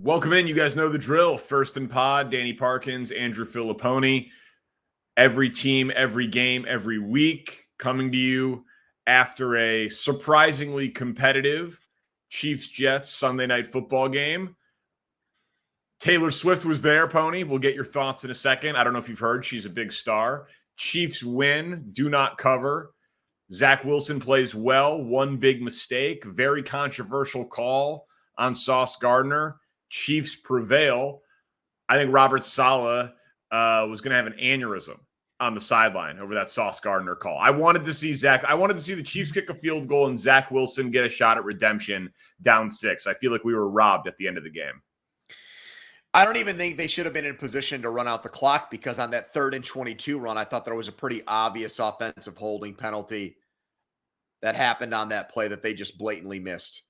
Welcome in. You guys know the drill. First and pod, Danny Parkins, Andrew Fillipponi. Every team, every game, every week coming to you after a surprisingly competitive Chiefs-Jets Sunday night football game. Taylor Swift was there, Pony. We'll get your thoughts in a second. I don't know if you've heard. She's a big star. Chiefs win, do not cover. Zach Wilson plays well. One big mistake. Very controversial call on Sauce Gardner. Chiefs prevail. I think Robert Saleh was going to have an aneurysm on the sideline over that Sauce Gardner call. I wanted to see the Chiefs kick a field goal and Zach Wilson get a shot at redemption down 6. I feel like we were robbed at the end of the game. I don't even think they should have been in position to run out the clock because on that 3rd and 22 run, I thought there was a pretty obvious offensive holding penalty that happened on that play that they just blatantly missed.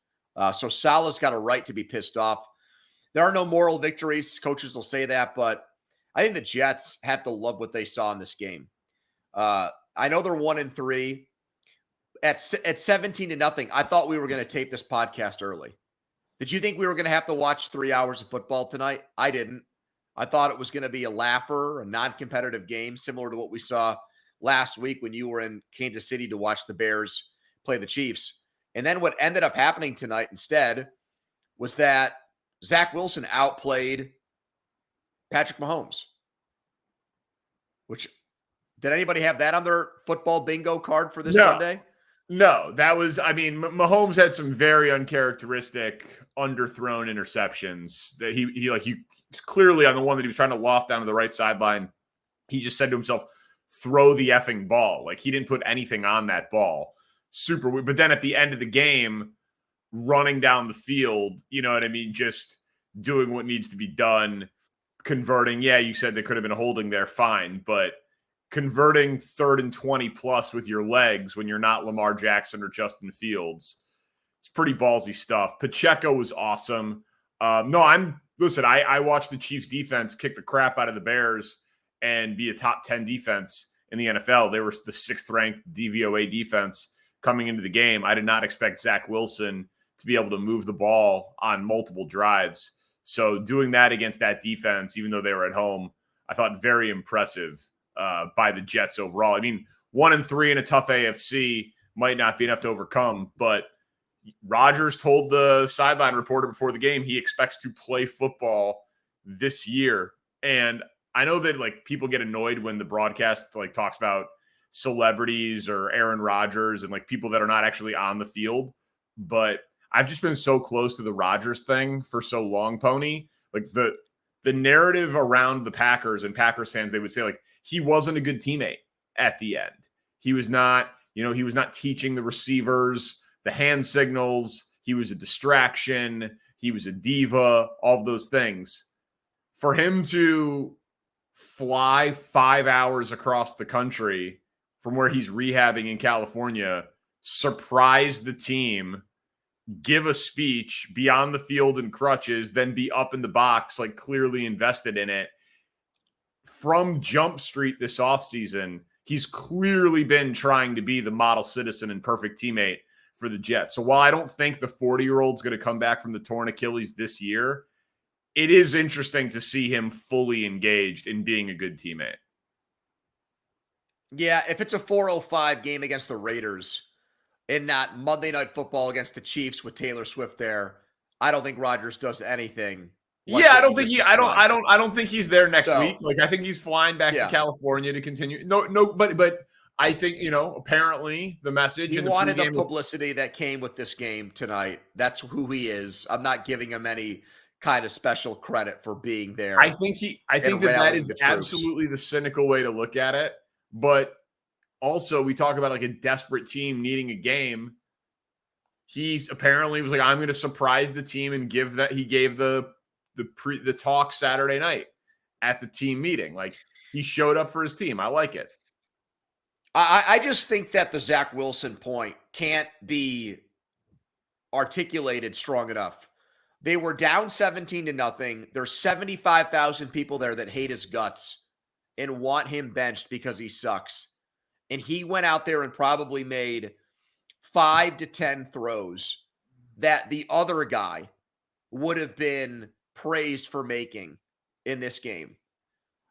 So Saleh's got a right to be pissed off. There are no moral victories. Coaches will say that, but I think the Jets have to love what they saw in this game. I know they're 1-3 at 17-0. I thought we were going to tape this podcast early. Did you think we were going to have to watch 3 hours of football tonight? I didn't. I thought it was going to be a laugher, a non-competitive game, similar to what we saw last week when you were in Kansas City to watch the Bears play the Chiefs. And then what ended up happening tonight instead was that Zach Wilson outplayed Patrick Mahomes. Which, did anybody have that on their football bingo card for this Sunday? No, Mahomes had some very uncharacteristic underthrown interceptions that he's clearly on the one that he was trying to loft down to the right sideline. He just said to himself, throw the effing ball. Like, he didn't put anything on that ball. Super weird. But then at the end of the game, running down the field, you know what I mean? Just doing what needs to be done, converting. Yeah, you said there could have been a holding there, fine. But converting 3rd and 20 plus with your legs when you're not Lamar Jackson or Justin Fields, it's pretty ballsy stuff. Pacheco was awesome. I watched the Chiefs defense kick the crap out of the Bears and be a top 10 defense in the NFL. They were the 6th ranked DVOA defense coming into the game. I did not expect Zach Wilson to be able to move the ball on multiple drives. So doing that against that defense, even though they were at home, I thought very impressive by the Jets overall. I mean, 1-3 in a tough AFC might not be enough to overcome, but Rodgers told the sideline reporter before the game he expects to play football this year. And I know that people get annoyed when the broadcast talks about celebrities or Aaron Rodgers and people that are not actually on the field, but I've just been so close to the Rodgers thing for so long, Pony. The narrative around the Packers and Packers fans, they would say he wasn't a good teammate at the end. He was not, he was not teaching the receivers the hand signals. He was a distraction. He was a diva, all of those things. For him to fly 5 hours across the country from where he's rehabbing in California, surprise the team, give a speech, be on the field in crutches, then be up in the box, clearly invested in it. From Jump Street this offseason, he's clearly been trying to be the model citizen and perfect teammate for the Jets. So while I don't think the 40-year-old's going to come back from the torn Achilles this year, it is interesting to see him fully engaged in being a good teammate. Yeah, if it's a 4:05 game against the Raiders and not Monday Night Football against the Chiefs with Taylor Swift there, I don't think Rodgers does anything. I don't think he's there next week. I think he's flying back to California to continue. But I think, apparently the message. He wanted the publicity that came with this game tonight. That's who he is. I'm not giving him any kind of special credit for being there. I think that is absolutely the cynical way to look at it. But also, we talk about a desperate team needing a game. He apparently was I'm going to surprise the team and give that. He gave the talk Saturday night at the team meeting. He showed up for his team. I like it. I just think that the Zach Wilson point can't be articulated strong enough. They were down 17-0. There's 75,000 people there that hate his guts and want him benched because he sucks. And he went out there and probably made 5 to 10 throws that the other guy would have been praised for making in this game.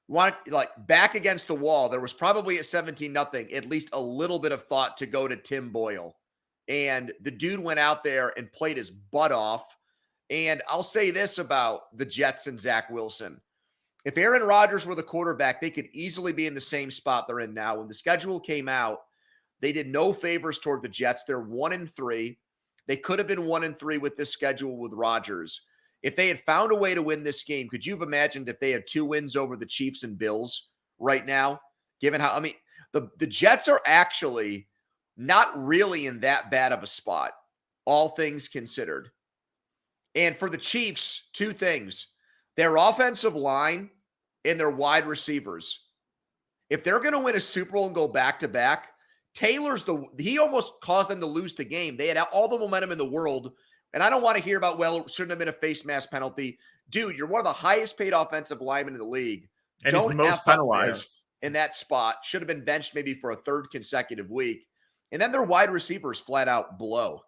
Back against the wall, there was probably at 17-0, at least a little bit of thought to go to Tim Boyle. And the dude went out there and played his butt off. And I'll say this about the Jets and Zach Wilson. If Aaron Rodgers were the quarterback, they could easily be in the same spot they're in now. When the schedule came out, they did no favors toward the Jets. They're 1-3. They could have been 1-3 with this schedule with Rodgers. If they had found a way to win this game, could you have imagined if they had 2 wins over the Chiefs and Bills right now? Given how, the Jets are actually not really in that bad of a spot, all things considered. And for the Chiefs, 2 things. Their offensive line and their wide receivers. If they're going to win a Super Bowl and go back-to-back, he almost caused them to lose the game. They had all the momentum in the world. And I don't want to hear about, well, it shouldn't have been a face mask penalty. Dude, you're one of the highest paid offensive linemen in the league. And he's most penalized in that spot. Should have been benched maybe for a 3rd consecutive week. And then their wide receivers flat out blow.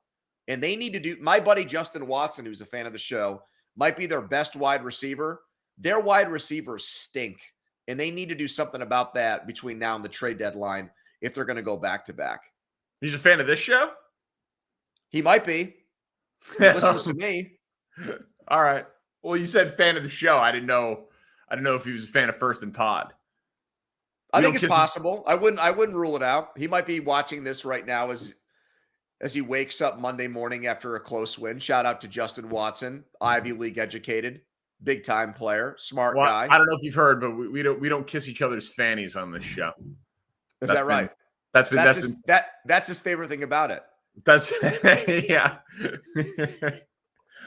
And they need to do, my buddy Justin Watson, who's a fan of the show, might be their best wide receiver. Their wide receivers stink. And they need to do something about that between now and the trade deadline if they're going to go back-to-back. He's a fan of this show? He might be. He listens to me. All right. Well, you said fan of the show. I didn't know if he was a fan of First and Pod. I think it's possible. I wouldn't rule it out. He might be watching this right now as he wakes up Monday morning after a close win. Shout out to Justin Watson, Ivy League educated, big time player, smart guy. I don't know if you've heard, but we don't kiss each other's fannies on this show. Is that right? That's his favorite thing about it. That's yeah.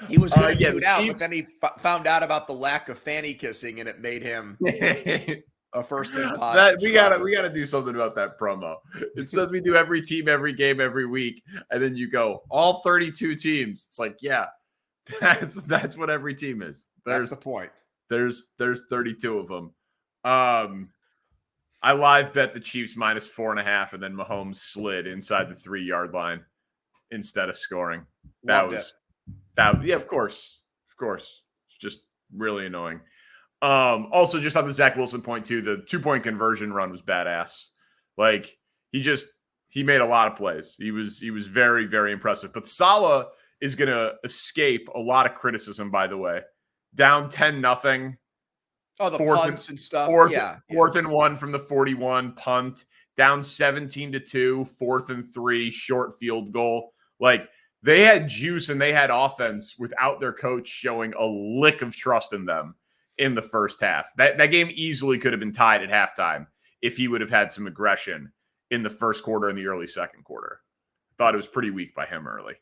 He was going to tune out, but then he found out about the lack of fanny kissing, and it made him a First and Pod. We gotta do something about that promo. It says we do every team, every game, every week, and then you go all 32 teams. It's like, yeah, that's what every team is. That's the point. There's 32 of them. I live bet the Chiefs -4.5, and then Mahomes slid inside the 3-yard line instead of scoring. Yeah, of course. It's just really annoying. Also, just on the Zach Wilson point too, the 2-point conversion run was badass. Like he made a lot of plays. He was very, very impressive. But Saleh is going to escape a lot of criticism, by the way. Down 10-0. Oh, the punts and stuff. Fourth and 1 from the 41 punt. Down 17-2, 4th and 3, short field goal. Like, they had juice and they had offense without their coach showing a lick of trust in them in the first half. That game easily could have been tied at halftime if he would have had some aggression in the first quarter and the early second quarter. Thought it was pretty weak by him early.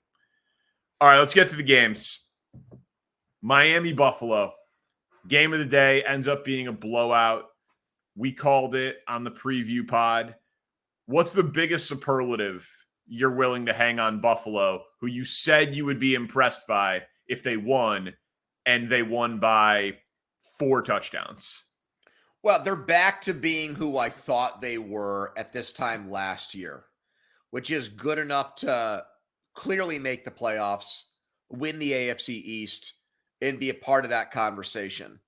All right, let's get to the games. Miami-Buffalo. Game of the day ends up being a blowout. We called it on the preview pod. What's the biggest superlative you're willing to hang on Buffalo, who you said you would be impressed by if they won, and they won by 4 touchdowns? Well, they're back to being who I thought they were at this time last year, which is good enough to clearly make the playoffs, win the AFC East, and be a part of that conversation.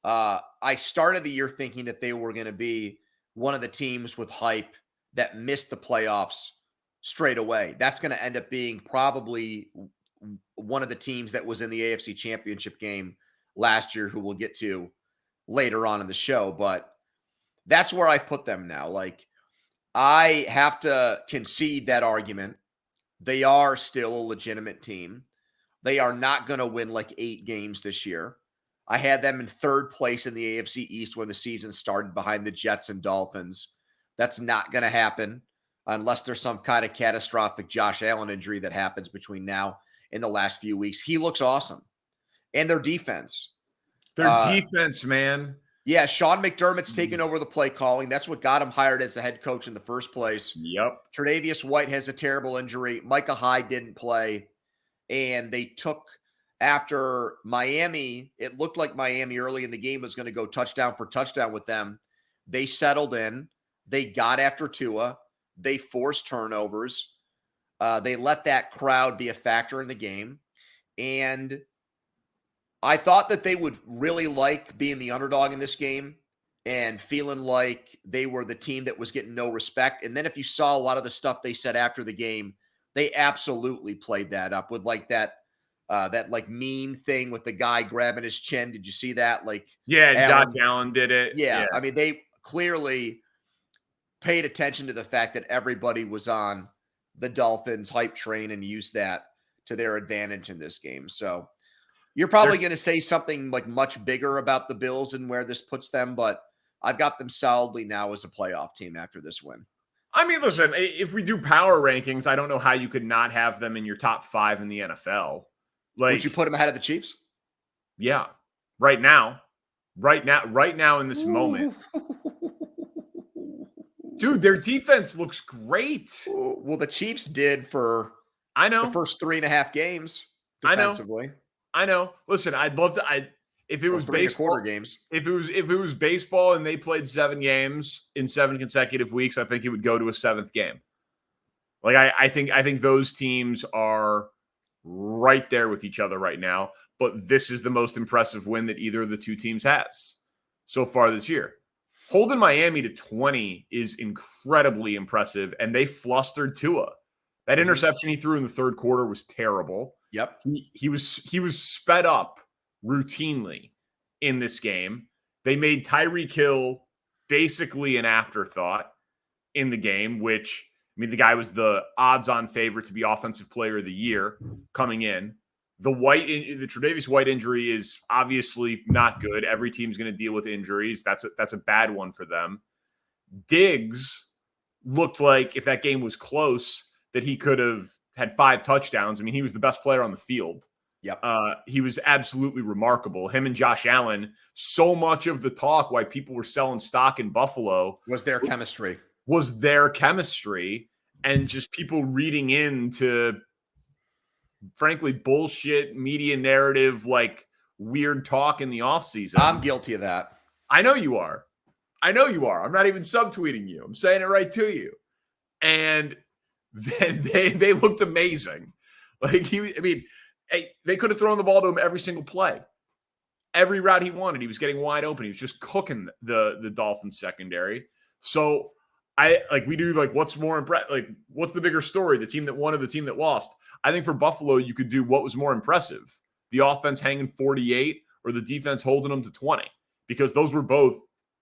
I started the year thinking that they were going to be one of the teams with hype that missed the playoffs straight away. That's going to end up being probably one of the teams that was in the AFC Championship game last year, who we'll get to later on in the show. But that's where I put them now. Like, I have to concede that argument. They are still a legitimate team. They are not going to win like 8 games this year. I had them in 3rd place in the AFC East when the season started, behind the Jets and Dolphins. That's not going to happen unless there's some kind of catastrophic Josh Allen injury that happens between now and the last few weeks. He looks awesome. And their defense. Defense, man. Yeah, Sean McDermott's taken over the play calling. That's what got him hired as the head coach in the first place. Yep. Tre'Davious White has a terrible injury. Micah Hyde didn't play. And they took, after Miami, it looked like Miami early in the game was going to go touchdown for touchdown with them. They settled in. They got after Tua. They forced turnovers. They let that crowd be a factor in the game. And I thought that they would really like being the underdog in this game and feeling like they were the team that was getting no respect. And then if you saw a lot of the stuff they said after the game, they absolutely played that up with like that like meme thing with the guy grabbing his chin. Did you see that? Like, Yeah, Josh Allen, Allen did it. yeah. I mean, they clearly paid attention to the fact that everybody was on the Dolphins hype train and used that to their advantage in this game. So you're probably going to say something like much bigger about the Bills and where this puts them, but I've got them solidly now as a playoff team after this win. I mean, listen, if we do power rankings, I don't know how you could not have them in your top 5 in the NFL. Like, would you put them ahead of the Chiefs? Yeah. Right now in this moment. Dude, their defense looks great. Well, the Chiefs did for the first 3.5 games defensively. I know. Listen, I'd love to if it was baseball games. If it was baseball and they played 7 games in 7 consecutive weeks, I think it would go to a 7th game. Like I think those teams are right there with each other right now, but this is the most impressive win that either of the two teams has so far this year. Holding Miami to 20 is incredibly impressive, and they flustered Tua. That interception he threw in the third quarter was terrible. Yep. He was sped up routinely in this game. They made Tyreek Hill basically an afterthought in the game, which, I mean, the guy was the odds-on favorite to be Offensive Player of the Year coming in. The Tre'Davious White injury is obviously not good. Every team's going to deal with injuries. That's a bad one for them. Diggs looked like, if that game was close, that he could have had 5 touchdowns. I mean, he was the best player on the field. Yep. He was absolutely remarkable. Him and Josh Allen, so much of the talk why people were selling stock in Buffalo was their chemistry. And just people reading into, frankly, bullshit media narrative, like weird talk in the offseason. I'm guilty of that. I know you are. I'm not even subtweeting you. I'm saying it right to you. And then they looked amazing. Like they could have thrown the ball to him every single play. Every route he wanted, he was getting wide open. He was just cooking the Dolphins secondary. So what's more impressive? Like, what's the bigger story? The team that won or the team that lost? I think for Buffalo, you could do what was more impressive: the offense hanging 48 or the defense holding them to 20, because those were both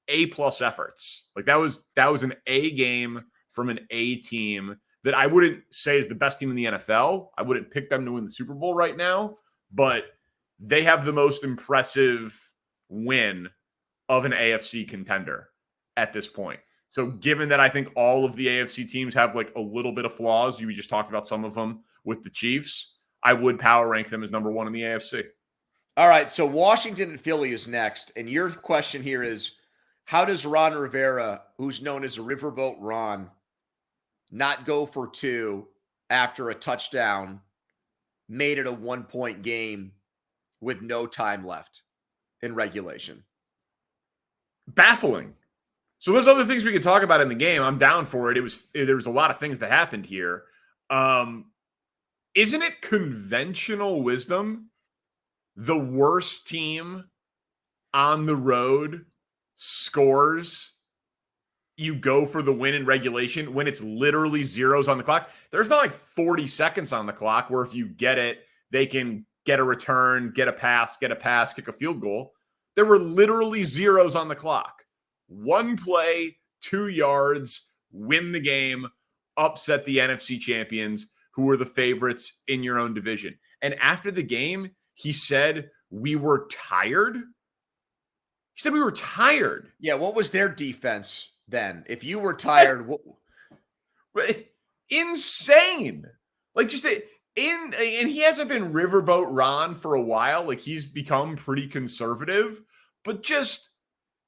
A+ efforts. Like that was an A game from an A team that I wouldn't say is the best team in the NFL. I wouldn't pick them to win the Super Bowl right now, but they have the most impressive win of an AFC contender at this point. So given that I think all of the AFC teams have like a little bit of flaws, you just talked about some of them with the Chiefs, I would power rank them as number 1 in the AFC. All right, so Washington and Philly is next. And your question here is, how does Ron Rivera, who's known as Riverboat Ron, not go for 2 after a touchdown made it a 1-point game with no time left in regulation? Baffling. So there's other things we could talk about in the game. I'm down for it. There was a lot of things that happened here. Isn't it conventional wisdom? The worst team on the road scores, you go for the win in regulation when it's literally zeros on the clock. There's not like 40 seconds on the clock where if you get it, they can get a return, get a pass, kick a field goal. There were literally zeros on the clock. 1 play, 2 yards, win the game, upset the NFC champions, who were the favorites in your own division. And after the game, he said, we were tired. Yeah, what was their defense then? If you were tired, insane. Like and he hasn't been Riverboat Ron for a while. Like he's become pretty conservative, but just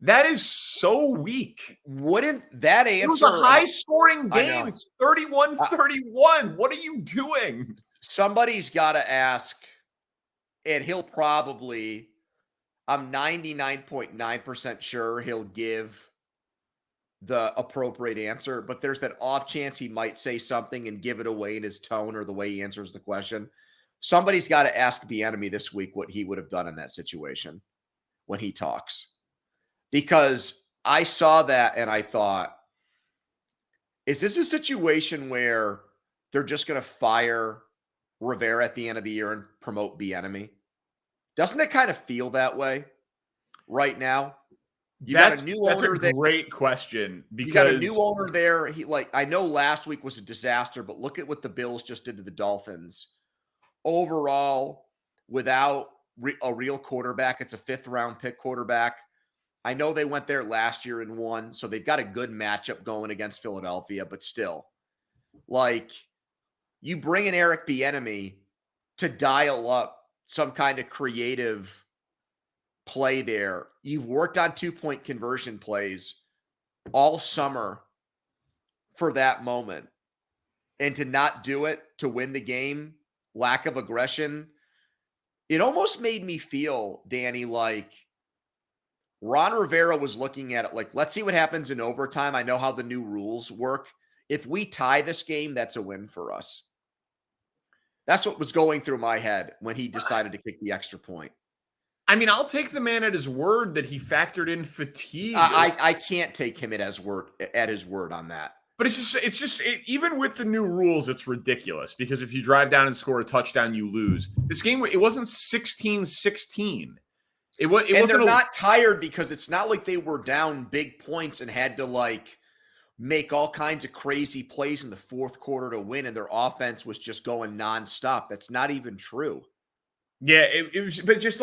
that is so weak. Wouldn't that answer? It was a high-scoring game. It's 31-31. What are you doing? Somebody's got to ask, and he'll probably, I'm 99.9% sure he'll give the appropriate answer, but there's that off chance he might say something and give it away in his tone or the way he answers the question. Somebody's got to ask Bieniemy this week what he would have done in that situation when he talks. Because I saw that and I thought, is this a situation where they're just going to fire Rivera at the end of the year and promote Bieniemy? Doesn't it kind of feel that way right now? That's a great question, because you got a new owner there. I know last week was a disaster, but look at what the Bills just did to the Dolphins. Overall, without a real quarterback, it's a 5th-round pick quarterback. I know they went there last year and won, so they've got a good matchup going against Philadelphia, but still, you bring in Eric Bieniemy to dial up some kind of creative play there. You've worked on 2-point conversion plays all summer for that moment, and to not do it to win the game, lack of aggression, it almost made me feel, Danny, like Ron Rivera was looking at it like, let's see what happens in overtime. I know how the new rules work. If we tie this game, that's a win for us. That's what was going through my head when he decided to kick the extra point. I mean, I'll take the man at his word that he factored in fatigue. I can't take him at his word on that. But even with the new rules, it's ridiculous, because if you drive down and score a touchdown, you lose. This game, it wasn't 16-16. And they're not tired, because it's not like they were down big points and had to make all kinds of crazy plays in the fourth quarter to win, and their offense was just going nonstop. That's not even true. Yeah, it was, but just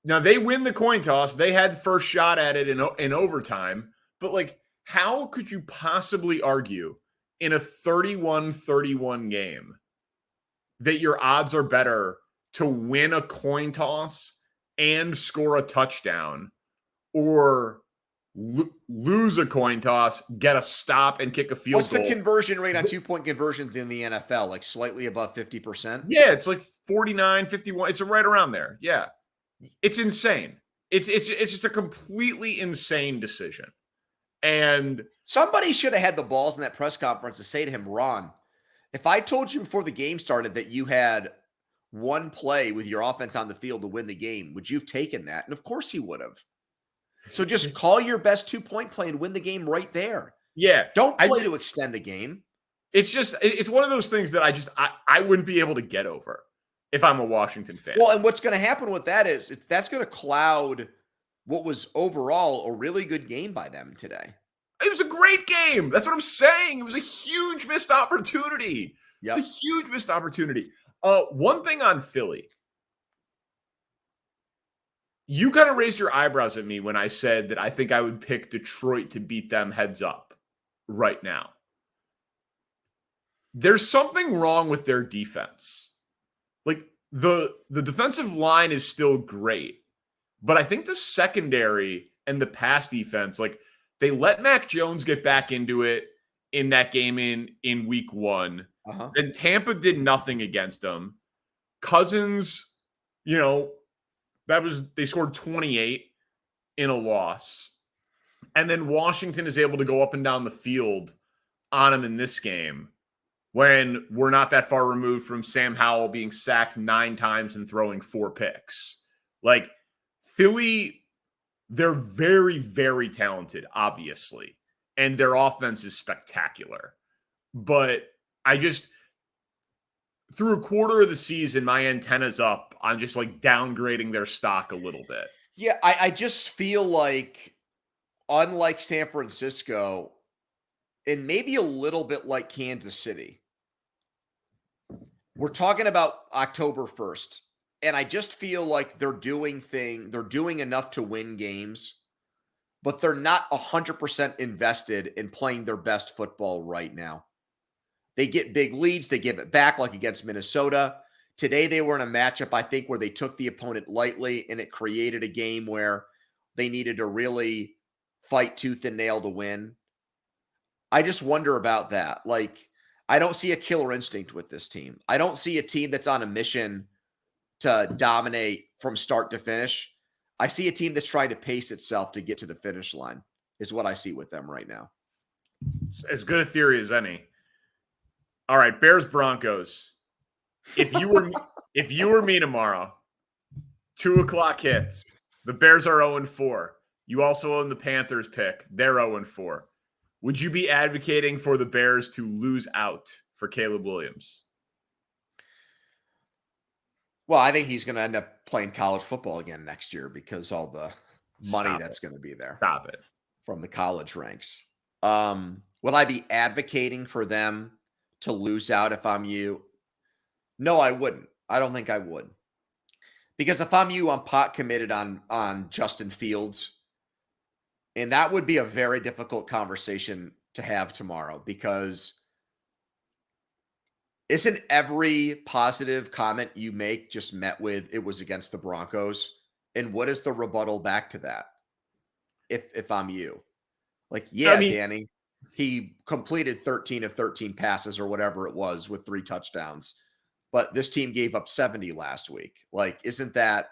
now they win the coin toss, they had first shot at it in overtime, but how could you possibly argue in a 31-31 game that your odds are better to win a coin toss and score a touchdown, or lose a coin toss, get a stop, and kick a field goal? What's the conversion rate on 2-point conversions in the NFL? Slightly above 50%? Yeah, it's 49, 51. It's right around there. Yeah. It's insane. It's just a completely insane decision. And somebody should have had the balls in that press conference to say to him, Ron, if I told you before the game started that you had one play with your offense on the field to win the game, would you have taken that? And of course he would have. So just call your best 2-point play and win the game right there. Yeah. Don't play to extend the game. It's one of those things that I wouldn't be able to get over if I'm a Washington fan. Well, and what's going to happen with that is that's going to cloud what was overall a really good game by them today. It was a great game. That's what I'm saying. It was a huge missed opportunity. Yep. It's a huge missed opportunity. One thing on Philly. You kind of raised your eyebrows at me when I said that I think I would pick Detroit to beat them heads up right now. There's something wrong with their defense. The defensive line is still great, but I think the secondary and the pass defense, they let Mac Jones get back into it in that game in week 1. Uh-huh. Then Tampa did nothing against them. Cousins, they scored 28 in a loss. And then Washington is able to go up and down the field on them in this game, when we're not that far removed from Sam Howell being sacked 9 times and throwing 4 picks. Philly, they're very, very talented, obviously, and their offense is spectacular. But through a quarter of the season, my antenna's up on just downgrading their stock a little bit. Yeah, I just feel like, unlike San Francisco, and maybe a little bit like Kansas City, we're talking about October 1st, and I just feel like they're doing enough to win games, but they're not 100% invested in playing their best football right now. They get big leads, they give it back, like against Minnesota. Today they were in a matchup, I think, where they took the opponent lightly, and it created a game where they needed to really fight tooth and nail to win. I just wonder about that. I don't see a killer instinct with this team. I don't see a team that's on a mission to dominate from start to finish. I see a team that's trying to pace itself to get to the finish line, is what I see with them right now. As good a theory as any. All right, Bears-Broncos. if you were me tomorrow, 2:00 hits. The Bears are 0-4. You also own the Panthers pick. They're 0-4. Would you be advocating for the Bears to lose out for Caleb Williams? Well, I think he's going to end up playing college football again next year because all the money that's going to be there. Stop it. From the college ranks. Will I be advocating for them to lose out if I'm you? No, I wouldn't. I don't think I would. Because if I'm you, I'm pot committed on Justin Fields. And that would be a very difficult conversation to have tomorrow because isn't every positive comment you make just met with it was against the Broncos? And what is the rebuttal back to that? If I'm you? Like, yeah, I mean, Danny, he completed 13 of 13 passes or whatever it was with 3 touchdowns. But this team gave up 70 last week. Like, isn't that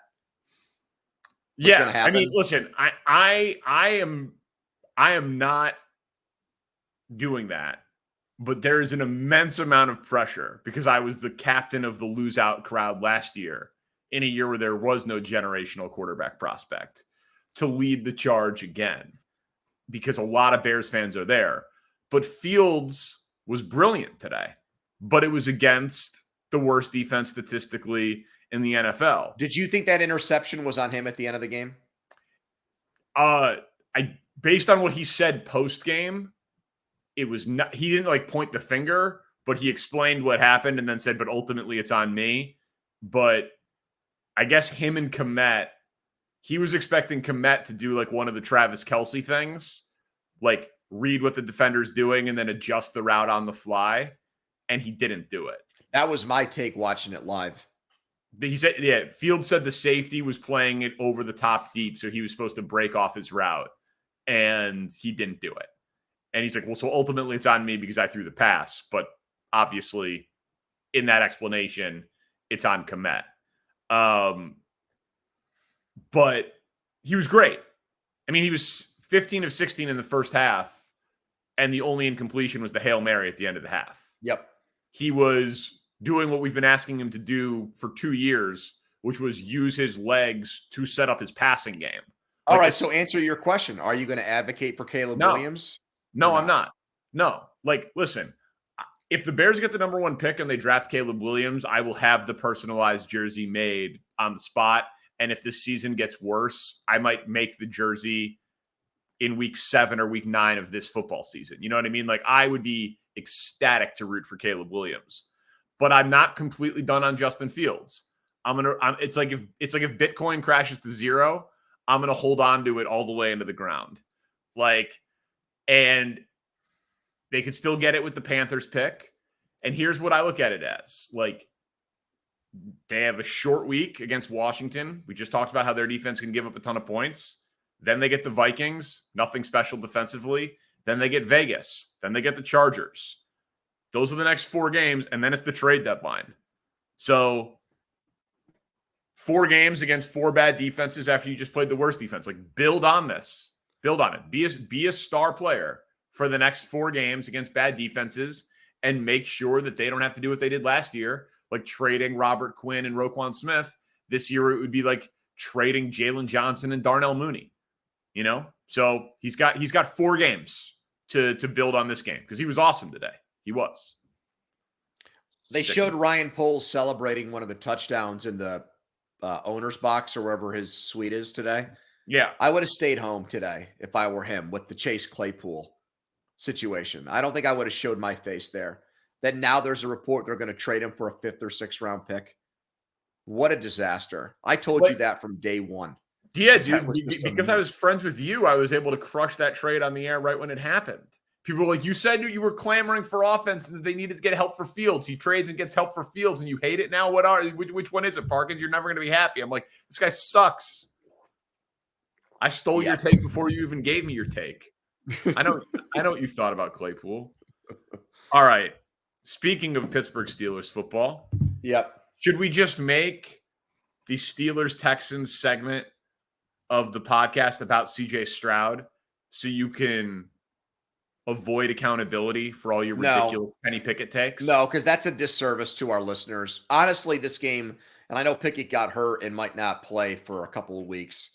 what's gonna happen? I mean, listen, I am not doing that, but there is an immense amount of pressure because I was the captain of the lose out crowd last year in a year where there was no generational quarterback prospect to lead the charge again because a lot of Bears fans are there. But Fields was brilliant today, but it was against the worst defense statistically in the NFL. Did you think that interception was on him at the end of the game? Based on what he said post game, it was not. He didn't like point the finger, but he explained what happened and then said, "But ultimately, it's on me." But I guess him and Kmet, he was expecting Kmet to do like one of the Travis Kelce things, like read what the defender's doing and then adjust the route on the fly, and he didn't do it. That was my take watching it live. He said, yeah, Fields said the safety was playing it over the top deep, so he was supposed to break off his route, and he didn't do it. And he's like, well, so ultimately it's on me because I threw the pass. But obviously, in that explanation, it's on Kmet. But he was great. I mean, he was 15 of 16 in the first half, and the only incompletion was the Hail Mary at the end of the half. Yep. He was doing what we've been asking him to do for 2 years, which was use his legs to set up his passing game. All right, so answer your question. Are you going to advocate for Caleb Williams? No, I'm not. No. Like, listen, if the Bears get the number 1 pick and they draft Caleb Williams, I will have the personalized jersey made on the spot. And if this season gets worse, I might make the jersey in week 7 or week 9 of this football season. You know what I mean? Like, I would be ecstatic to root for Caleb Williams, but I'm not completely done on Justin Fields. It's like if Bitcoin crashes to 0, I'm going to hold on to it all the way into the ground. Like, and they could still get it with the Panthers pick. And here's what I look at it as. Like, they have a short week against Washington. We just talked about how their defense can give up a ton of points. Then they get the Vikings, nothing special defensively. Then they get Vegas. Then they get the Chargers. Those are the next 4 games, and then it's the trade deadline. So 4 games against 4 bad defenses after you just played the worst defense. Like, build on this. Build on it. Be a star player for the next 4 games against bad defenses and make sure that they don't have to do what they did last year, like trading Robert Quinn and Roquan Smith. This year it would be like trading Jalen Johnson and Darnell Mooney. You know? So he's got 4 games to build on this game because he was awesome today. He was. They showed Ryan Poles celebrating one of the touchdowns in the owner's box or wherever his suite is today. Yeah. I would have stayed home today if I were him with the Chase Claypool situation. I don't think I would have showed my face there. Then now there's a report they're going to trade him for a 5th or 6th round pick. What a disaster. I told you that from day one. Yeah, dude. Because I was friends with you, I was able to crush that trade on the air right when it happened. People were like, you said you were clamoring for offense and that they needed to get help for Fields. He trades and gets help for Fields and you hate it now? Which one is it, Parkins? You're never going to be happy. I'm like, this guy sucks. I stole your take before you even gave me your take. I know what you thought about Claypool. All right. Speaking of Pittsburgh Steelers football. Yep. Should we just make the Steelers-Texans segment of the podcast about CJ Stroud so you can avoid accountability for all your No. ridiculous Kenny Pickett takes? No, because that's a disservice to our listeners. Honestly, this game, and I know Pickett got hurt and might not play for a couple of weeks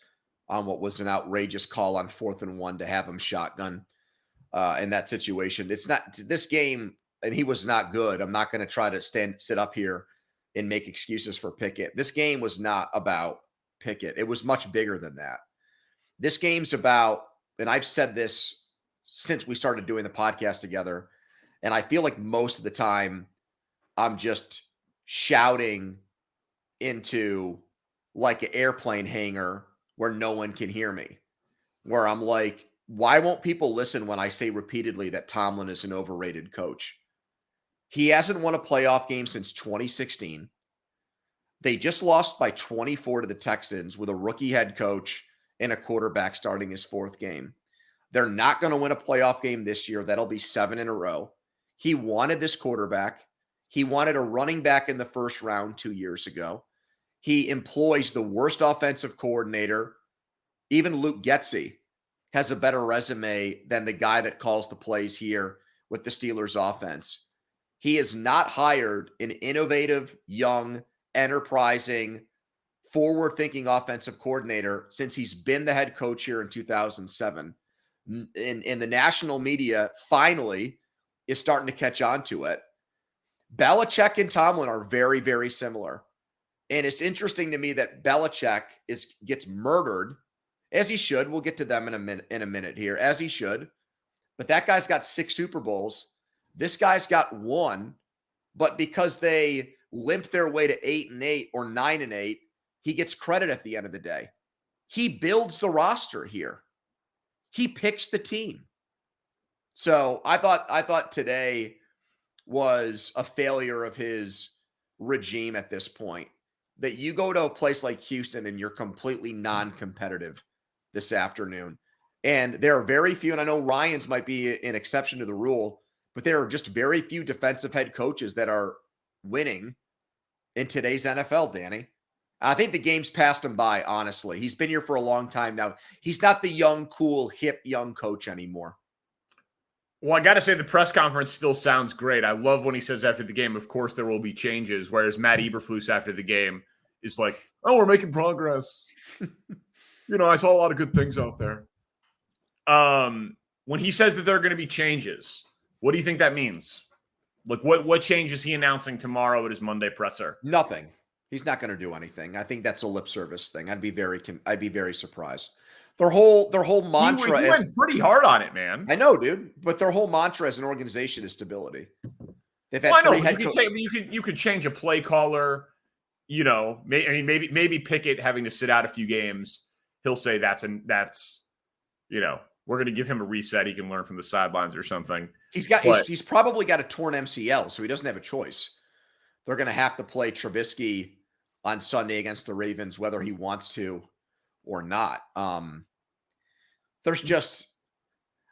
on what was an outrageous call on 4th and 1 to have him shotgun in that situation. It's not this game, and he was not good. I'm not going to try to sit up here and make excuses for Pickett. This game was not about Pickett. It was much bigger than that. This game's about, and I've said this since we started doing the podcast together, and I feel like most of the time I'm just shouting into like an airplane hangar where no one can hear me, where I'm like, why won't people listen when I say repeatedly that Tomlin is an overrated coach? He hasn't won a playoff game since 2016. They just lost by 24 to the Texans with a rookie head coach and a quarterback starting his 4th game. They're not going to win a playoff game this year. That'll be 7 in a row. He wanted this quarterback. He wanted a running back in the first round 2 years ago. He employs the worst offensive coordinator. Even Luke Getsy has a better resume than the guy that calls the plays here with the Steelers offense. He has not hired an innovative, young, enterprising, forward-thinking offensive coordinator since he's been the head coach here in 2007. In the national media, finally, is starting to catch on to it. Belichick and Tomlin are very, very similar. And it's interesting to me that Belichick gets murdered, as he should. We'll get to them in a minute here, as he should. But that guy's got 6 Super Bowls. This guy's got 1. But because they limp their way to 8-8 or 9-8, he gets credit at the end of the day. He builds the roster here. He picks the team. So I thought today was a failure of his regime at this point. That you go to a place like Houston and you're completely non-competitive this afternoon. And there are very few, and I know Ryans might be an exception to the rule, but there are just very few defensive head coaches that are winning in today's NFL, Danny. I think the game's passed him by, honestly. He's been here for a long time now. He's not the young, cool, hip, young coach anymore. Well, I got to say the press conference still sounds great. I love when he says after the game, of course, there will be changes, whereas Matt Eberflus after the game is like, oh, we're making progress. I saw a lot of good things out there. When he says that there are going to be changes, what do you think that means? Like, what change is he announcing tomorrow at his Monday presser? Nothing. He's not going to do anything. I think that's a lip service thing. I'd be very surprised. Their whole mantra he went pretty hard on it, man. I know, dude. But their whole mantra as an organization is stability. They've had you could change a play caller. Maybe Pickett having to sit out a few games. He'll say we're going to give him a reset. He can learn from the sidelines or something. He's probably got a torn MCL, so he doesn't have a choice. They're going to have to play Trubisky on Sunday against the Ravens, whether he wants to or not. There's just,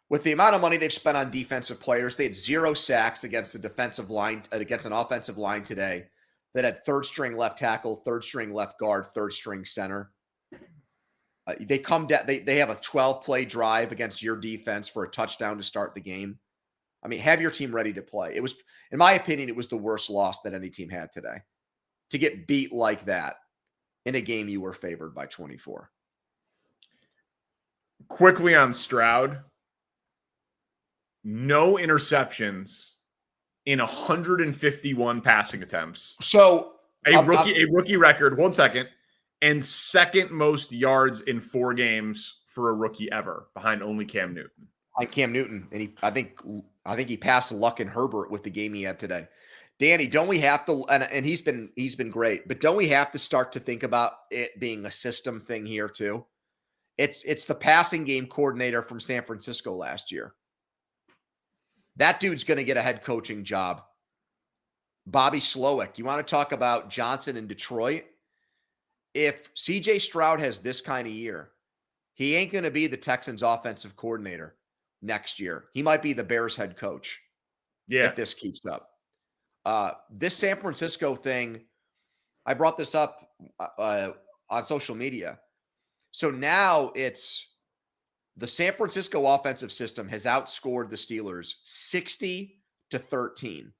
with the amount of money they've spent on defensive players, they had 0 sacks against an offensive line today that had 3rd string left tackle, 3rd string left guard, 3rd string center. They come down. They have a 12-play drive against your defense for a touchdown to start the game. I mean, have your team ready to play. It was, in my opinion, it was the worst loss that any team had today. To get beat like that in a game you were favored by 24. Quickly on Stroud. No interceptions in 151 passing attempts. So a rookie record. 1 second. And second most yards in 4 games for a rookie ever, behind only Cam Newton. Cam Newton, and I think he passed Luck and Herbert with the game he had today. Danny, don't we have to? And he's been great, but don't we have to start to think about it being a system thing here too? It's the passing game coordinator from San Francisco last year. That dude's going to get a head coaching job. Bobby Slowick. You want to talk about Johnson in Detroit? If CJ Stroud has this kind of year, he ain't going to be the Texans offensive coordinator next year. He might be the Bears head coach. Yeah. If this keeps up. This San Francisco thing, I brought this up on social media. So now it's the San Francisco offensive system has outscored the Steelers 60-13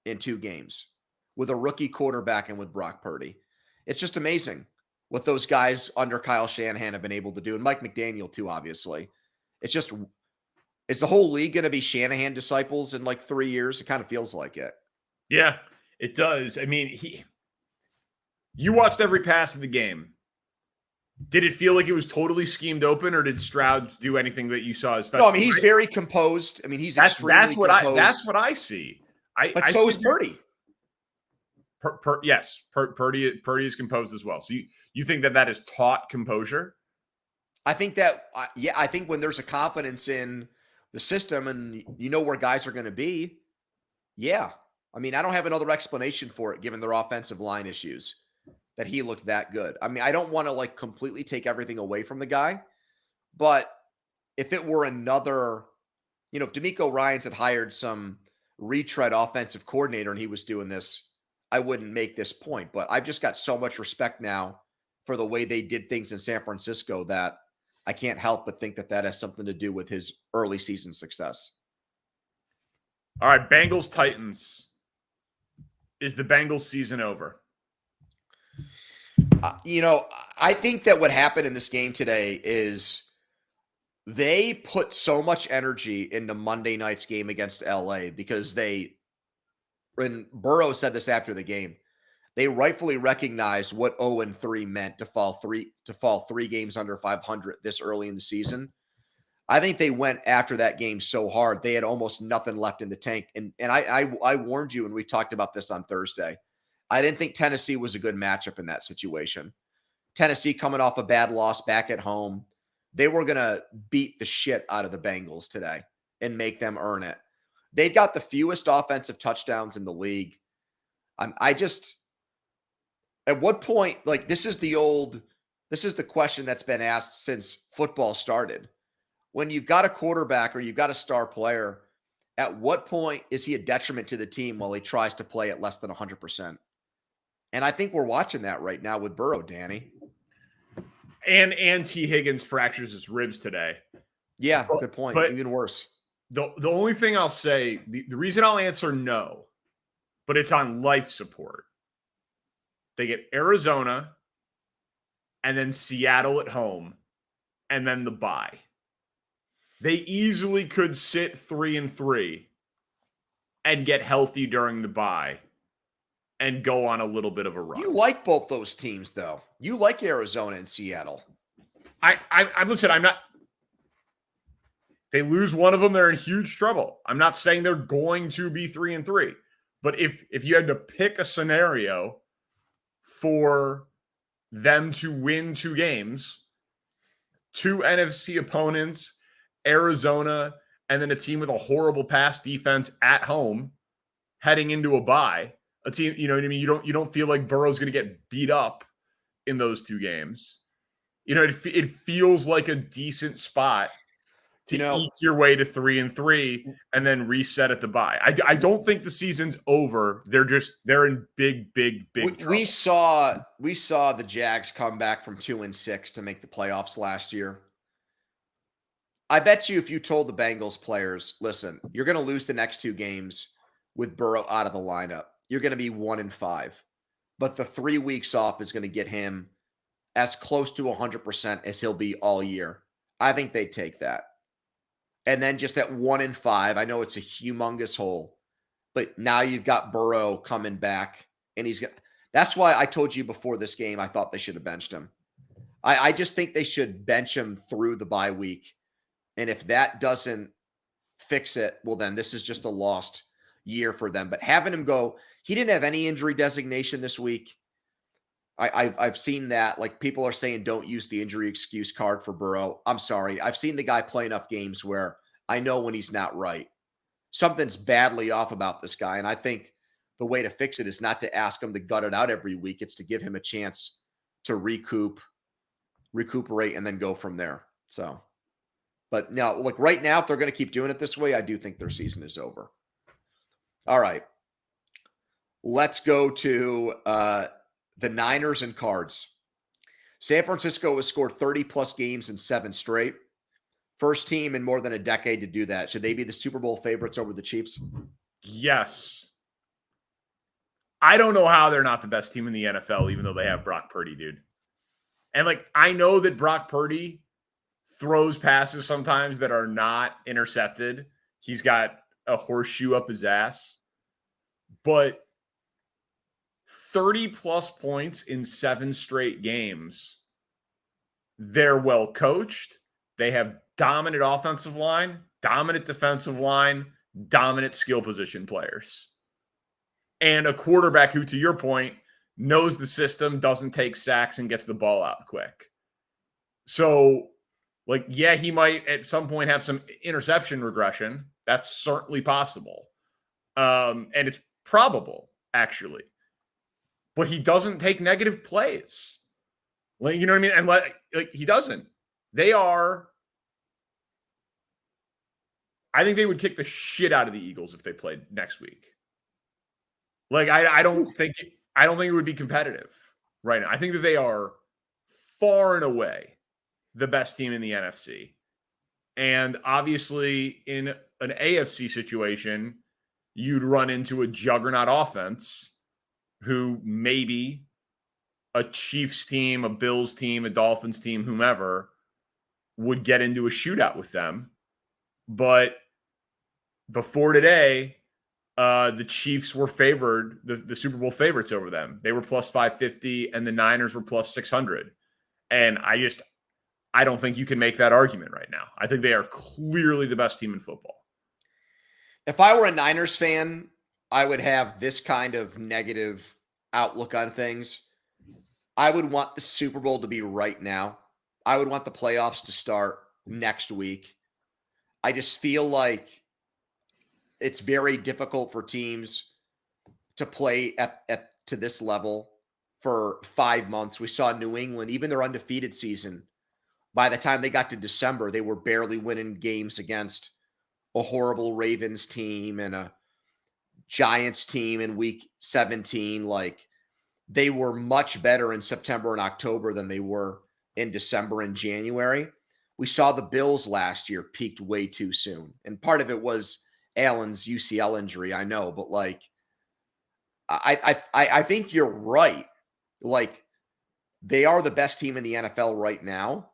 in 2 games with a rookie quarterback and with Brock Purdy. It's just amazing what those guys under Kyle Shanahan have been able to do. And Mike McDaniel too, obviously. It's just, is the whole league going to be Shanahan disciples in like 3 years? It kind of feels like it. Yeah, it does. I mean, you watched every pass of the game. Did it feel like it was totally schemed open, or did Stroud do anything that you saw? No, I mean, he's very composed. I mean, he's extremely composed. That's what I see. But so is Purdy. Yes, Purdy is composed as well. So you think that is taught composure? I think that, I think when there's a confidence in the system and you know where guys are going to be, yeah. I mean, I don't have another explanation for it given their offensive line issues, that he looked that good. I mean, I don't want to like completely take everything away from the guy, but if it were another, if DeMeco Ryans had hired some retread offensive coordinator and he was doing this, I wouldn't make this point. But I've just got so much respect now for the way they did things in San Francisco that I can't help but think that has something to do with his early season success. All right, Bengals Titans. Is the Bengals season over? I think that what happened in this game today is they put so much energy into Monday night's game against LA because when Burrow said this after the game, they rightfully recognized what 0-3 meant to fall 3 games under 500 this early in the season. I think they went after that game so hard they had almost nothing left in the tank. And I warned you when we talked about this on Thursday. I didn't think Tennessee was a good matchup in that situation. Tennessee coming off a bad loss back at home. They were going to beat the shit out of the Bengals today and make them earn it. They've got the fewest offensive touchdowns in the league. At what point, like this is the question that's been asked since football started. When you've got a quarterback or you've got a star player, at what point is he a detriment to the team while he tries to play at less than 100%? And I think we're watching that right now with Burrow, Danny. And T. Higgins fractures his ribs today. Yeah, good point. But even worse. The only thing I'll say, the reason I'll answer no, but it's on life support. They get Arizona and then Seattle at home and then the bye. They easily could sit 3-3 and get healthy during the bye and go on a little bit of a run. You like both those teams, though. You like Arizona and Seattle. Listen, I'm not. They lose one of them, they're in huge trouble. I'm not saying they're going to be 3-3, but if you had to pick a scenario for them to win 2 games, 2 NFC opponents, Arizona, and then a team with a horrible pass defense at home heading into a bye. A team, you know what I mean? You don't feel like Burrow's going to get beat up in those 2 games. It feels like a decent spot to eke your way to 3-3 and then reset at the bye. I don't think the season's over. They're in big trouble. We saw the Jags come back from 2-6 to make the playoffs last year. I bet you if you told the Bengals players, listen, you're going to lose the next 2 games with Burrow out of the lineup. You're going to be 1-5. But the 3 weeks off is going to get him as close to 100% as he'll be all year. I think they'd take that. And then just at 1-5, I know it's a humongous hole, but now you've got Burrow coming back, and that's why I told you before this game I thought they should have benched him. I just think they should bench him through the bye week. And if that doesn't fix it, well, then this is just a lost year for them. But having him go, he didn't have any injury designation this week. I've seen that. Like, people are saying don't use the injury excuse card for Burrow. I'm sorry. I've seen the guy play enough games where I know when he's not right. Something's badly off about this guy. And I think the way to fix it is not to ask him to gut it out every week. It's to give him a chance to recuperate, and then go from there. So, but now, look, right now, if they're going to keep doing it this way, I do think their season is over. All right. Let's go to the Niners and Cards. San Francisco has scored 30-plus games in 7 straight. First team in more than a decade to do that. Should they be the Super Bowl favorites over the Chiefs? Yes. I don't know how they're not the best team in the NFL, even though they have Brock Purdy, dude. And like, I know that Brock Purdy throws passes sometimes that are not intercepted. He's got a horseshoe up his ass. But 30 plus points in 7 straight games. They're well coached. They have dominant offensive line, dominant defensive line, dominant skill position players. And a quarterback who, to your point, knows the system, doesn't take sacks, and gets the ball out quick. So, like, yeah, he might at some point have some interception regression. That's certainly possible. And it's probable, actually. But he doesn't take negative plays. Like, you know what I mean? And like he doesn't. I think they would kick the shit out of the Eagles if they played next week. Like, I don't think it would be competitive right now. I think that they are far and away the best team in the NFC. And obviously, in an AFC situation, you'd run into a juggernaut offense who maybe a Chiefs team, a Bills team, a Dolphins team, whomever, would get into a shootout with them. But before today, the Chiefs were favored, the Super Bowl favorites over them. They were plus 550 and the Niners were plus 600. And I don't think you can make that argument right now. I think they are clearly the best team in football. If I were a Niners fan, I would have this kind of negative outlook on things. I would want the Super Bowl to be right now. I would want the playoffs to start next week. I just feel like it's very difficult for teams to play to this level for 5 months. We saw New England, even their undefeated season, by the time they got to December, they were barely winning games against a horrible Ravens team and a Giants team in week 17. Like, they were much better in September and October than they were in December and January. We saw the Bills last year peaked way too soon. And part of it was Allen's UCL injury, I know, but like, I think you're right. Like, they are the best team in the NFL right now,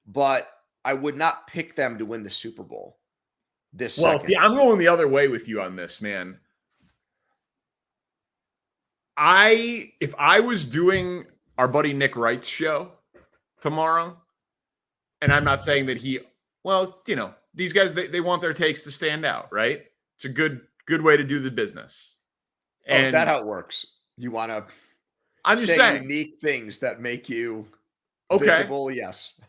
but I would not pick them to win the Super Bowl this second. See, I'm going the other way with you on this, man. If I was doing our buddy Nick Wright's show tomorrow, and I'm not saying that these guys, they want their takes to stand out, right? It's a good way to do the business. And is that how it works? You want to say saying unique things that make you visible? Yes.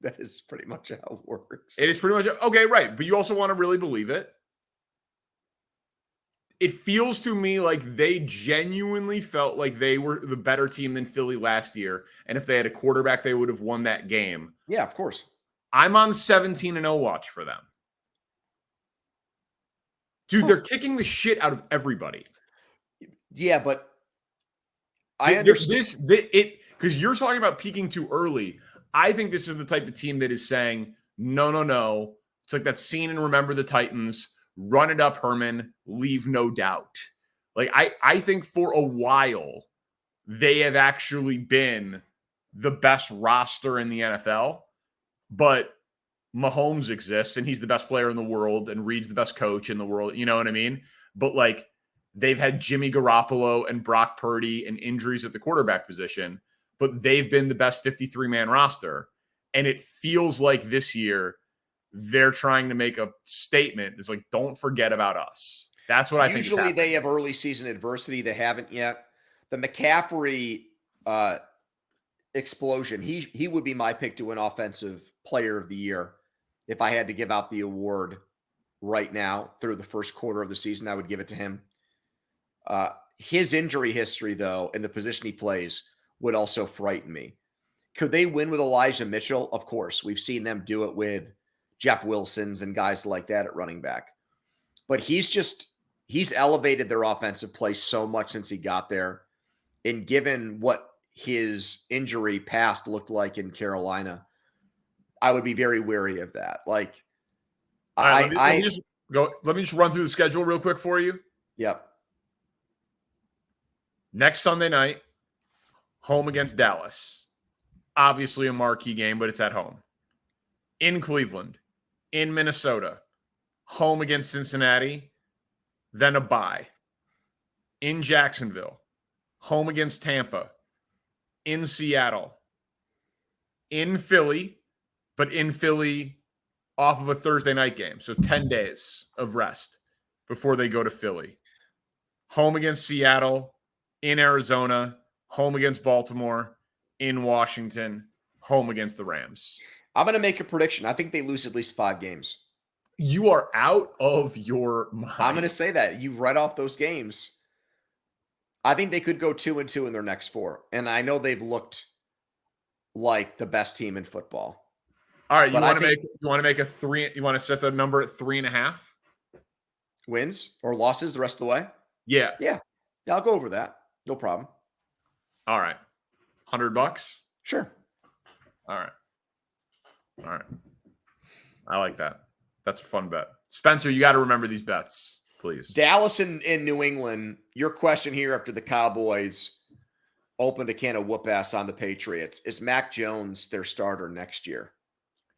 That is pretty much how it works. It is pretty much, okay, right. But you also want to really believe it. It feels to me like they genuinely felt like they were the better team than Philly last year. And if they had a quarterback, they would have won that game. Yeah, of course. I'm on 17-0 watch for them. Dude, they're kicking the shit out of everybody. Yeah, but I understand. Because you're talking about peaking too early. I think this is the type of team that is saying, no. It's like that scene in Remember the Titans. Run it up, Herman. Leave no doubt. Like, I think for a while, they have actually been the best roster in the NFL. But Mahomes exists, and he's the best player in the world, and Reed's the best coach in the world. You know what I mean? But, like, they've had Jimmy Garoppolo and Brock Purdy and injuries at the quarterback position, but they've been the best 53-man roster. And it feels like this year they're trying to make a statement. It's like, don't forget about us. That's what I think. Usually they have early season adversity. They haven't yet. The McCaffrey explosion, he would be my pick to win Offensive Player of the Year. If I had to give out the award right now through the first quarter of the season, I would give it to him. His injury history, though, and the position he plays would also frighten me. Could they win with Elijah Mitchell? Of course. We've seen them do it with Jeff Wilson's and guys like that at running back. But he's elevated their offensive play so much since he got there. And given what his injury past looked like in Carolina, I would be very wary of that. Like, All right, let me just go. Let me just run through the schedule real quick for you. Yep. Next Sunday night, home against Dallas. Obviously a marquee game, but it's at home. In Cleveland, in Minnesota, home against Cincinnati, then a bye. In Jacksonville, home against Tampa, in Seattle, in Philly, but in Philly off of a Thursday night game. So 10 days of rest before they go to Philly. Home against Seattle, in Arizona, home against Baltimore, in Washington, home against the Rams. I'm going to make a prediction. I think they lose at least 5 games. You are out of your mind. I'm going to say that. You've read off those games. I think they could go 2-2 in their next 4. And I know they've looked like the best team in football. All right, you want to make a 3? You want to set the number at 3.5 wins or losses the rest of the way? Yeah. Yeah, I'll go over that. No problem. All right. $100? Sure. All right. I like that. That's a fun bet. Spencer, you got to remember these bets, please. Dallas and New England, your question here after the Cowboys opened a can of whoop ass on the Patriots. Is Mac Jones their starter next year?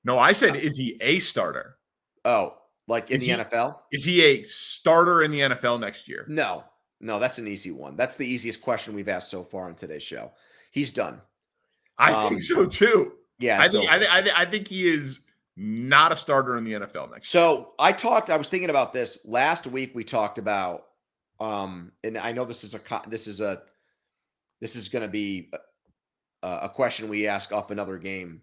No, I said, is he a starter? Oh, like in the NFL? Is he a starter in the NFL next year? No, that's an easy one. That's the easiest question we've asked so far on today's show. He's done. I think so too. Yeah, I think he is not a starter in the NFL next year. So I was thinking about this last week. We talked about, and I know this is going to be a question we ask off another game.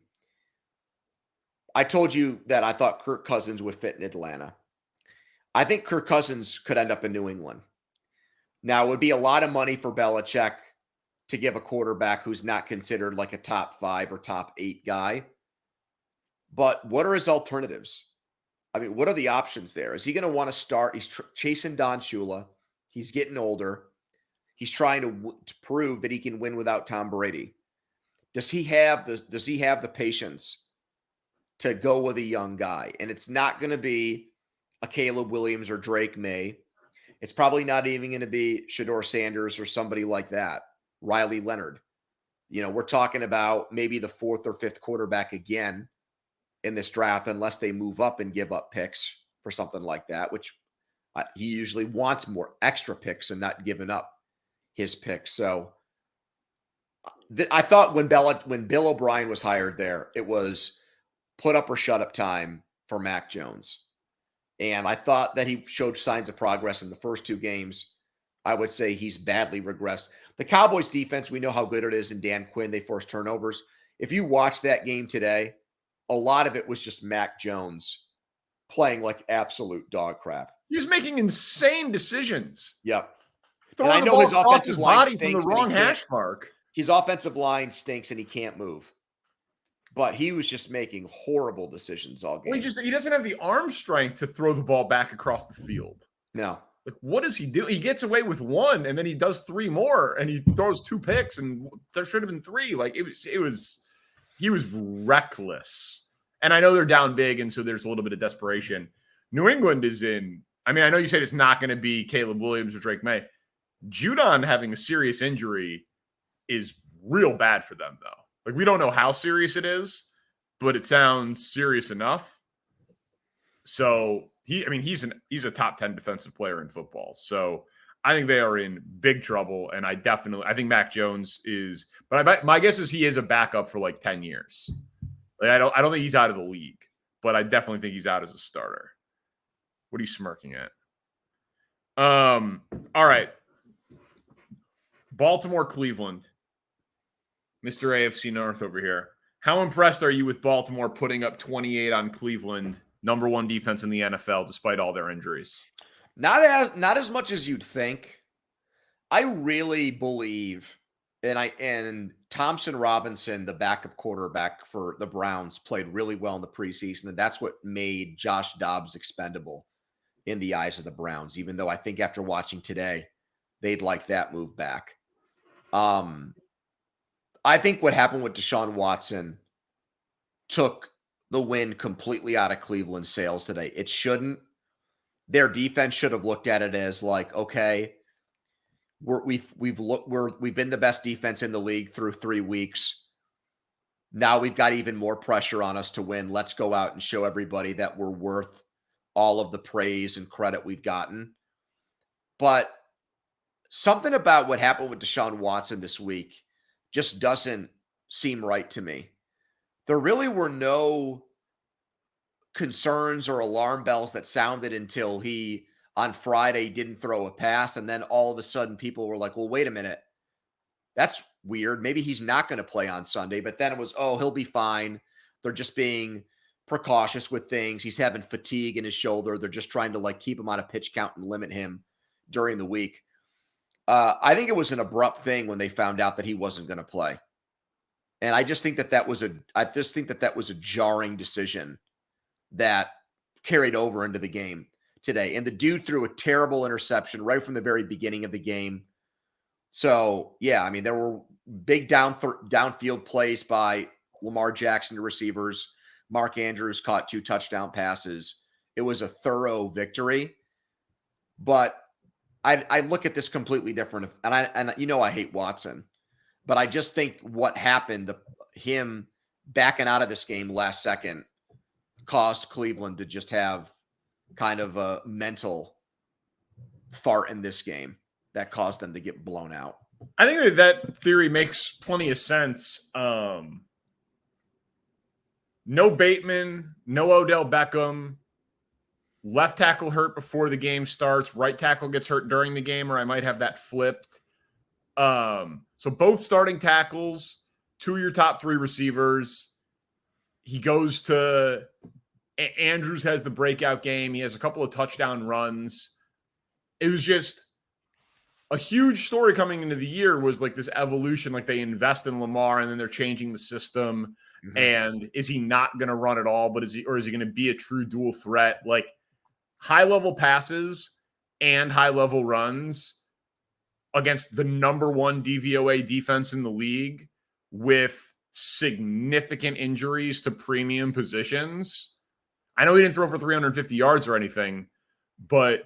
I told you that I thought Kirk Cousins would fit in Atlanta. I think Kirk Cousins could end up in New England. Now, it would be a lot of money for Belichick to give a quarterback who's not considered like a top 5 or top 8 guy. But what are his alternatives? I mean, what are the options there? Is he going to want to start? He's chasing Don Shula. He's getting older. He's trying to prove that he can win without Tom Brady. Does he have the patience to go with a young guy? And it's not going to be a Caleb Williams or Drake May. It's probably not even going to be Shedeur Sanders or somebody like that. Riley Leonard. We're talking about maybe the 4th or 5th quarterback again in this draft, unless they move up and give up picks for something like that, which he usually wants more extra picks and not giving up his picks. So I thought when Bill O'Brien was hired there, it was put up or shut up time for Mac Jones. And I thought that he showed signs of progress in the first 2 games. I would say he's badly regressed. The Cowboys defense, we know how good it is, and Dan Quinn, they forced turnovers. If you watch that game today, a lot of it was just Mac Jones playing like absolute dog crap. He was making insane decisions. Yep. And I know his offensive line stinks from the wrong hash mark. His offensive line stinks and he can't move. But he was just making horrible decisions all game. Well, he doesn't have the arm strength to throw the ball back across the field. No. Like, what does he do? He gets away with 1, and then he does 3 more, and he throws 2 picks, and there should have been 3. Like, he was reckless. And I know they're down big, and so there's a little bit of desperation. New England is in. I mean, I know you said it's not going to be Caleb Williams or Drake May. Judon having a serious injury is real bad for them, though. Like, we don't know how serious it is, but it sounds serious enough. So he's a top 10 defensive player in football. So I think they are in big trouble. And I think Mac Jones is, but my guess is he is a backup for like 10 years. Like, I don't think he's out of the league, but I definitely think he's out as a starter. What are you smirking at? All right. Baltimore, Cleveland. Mr. AFC North over here. How impressed are you with Baltimore putting up 28 on Cleveland, number 1 defense in the NFL, despite all their injuries? Not as much as you'd think. I really believe, and Thompson Robinson, the backup quarterback for the Browns, played really well in the preseason, and that's what made Josh Dobbs expendable in the eyes of the Browns, even though I think after watching today, they'd like that move back. I think what happened with Deshaun Watson took the win completely out of Cleveland's sails today. It shouldn't. Their defense should have looked at it as like, okay, we've been the best defense in the league through 3 weeks. Now we've got even more pressure on us to win. Let's go out and show everybody that we're worth all of the praise and credit we've gotten. But something about what happened with Deshaun Watson this week just doesn't seem right to me. There really were no concerns or alarm bells that sounded until he, on Friday, didn't throw a pass. And then all of a sudden people were like, well, wait a minute. That's weird. Maybe he's not going to play on Sunday. But then it was, oh, he'll be fine. They're just being precautious with things. He's having fatigue in his shoulder. They're just trying to like keep him on a pitch count and limit him during the week. I think it was an abrupt thing when they found out that he wasn't going to play. And I just think that was a jarring decision that carried over into the game today. And the dude threw a terrible interception right from the very beginning of the game. So, yeah, I mean, there were big downfield plays by Lamar Jackson to receivers. Mark Andrews caught 2 touchdown passes. It was a thorough victory. But I look at this completely different. And you know I hate Watson. But I just think what happened, him backing out of this game last second, caused Cleveland to just have kind of a mental fart in this game that caused them to get blown out. I think that theory makes plenty of sense. No Bateman, no Odell Beckham. Left tackle hurt before the game starts. Right tackle gets hurt during the game, or I might have that flipped. So both starting tackles, 2 of your top 3 receivers. He goes to Andrews has the breakout game. He has a couple of touchdown runs. It was just a huge story coming into the year was like this evolution, like they invest in Lamar and then they're changing the system. Mm-hmm. And is he not going to run at all? But is he going to be a true dual threat? Like high level passes and high level runs against the number 1 DVOA defense in the league with significant injuries to premium positions. I know he didn't throw for 350 yards or anything, but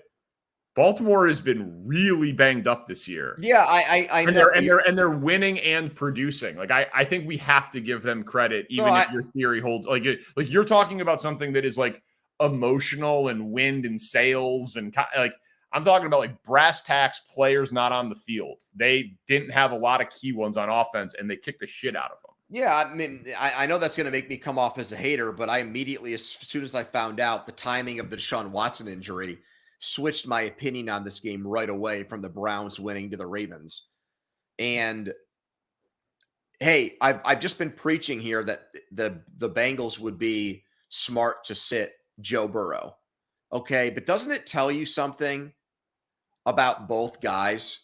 Baltimore has been really banged up this year. Yeah, I know. They're winning and producing. Like I think we have to give them credit, even if your theory holds. Like you're talking about something that is like emotional and wind and sails and like I'm talking about like brass tacks players not on the field. They didn't have a lot of key ones on offense, and they kicked the shit out of them. Yeah, I mean, I know that's going to make me come off as a hater, but I immediately, as soon as I found out the timing of the Deshaun Watson injury, switched my opinion on this game right away from the Browns winning to the Ravens. And hey, I've just been preaching here that the Bengals would be smart to sit Joe Burrow. Okay, but doesn't it tell you something about both guys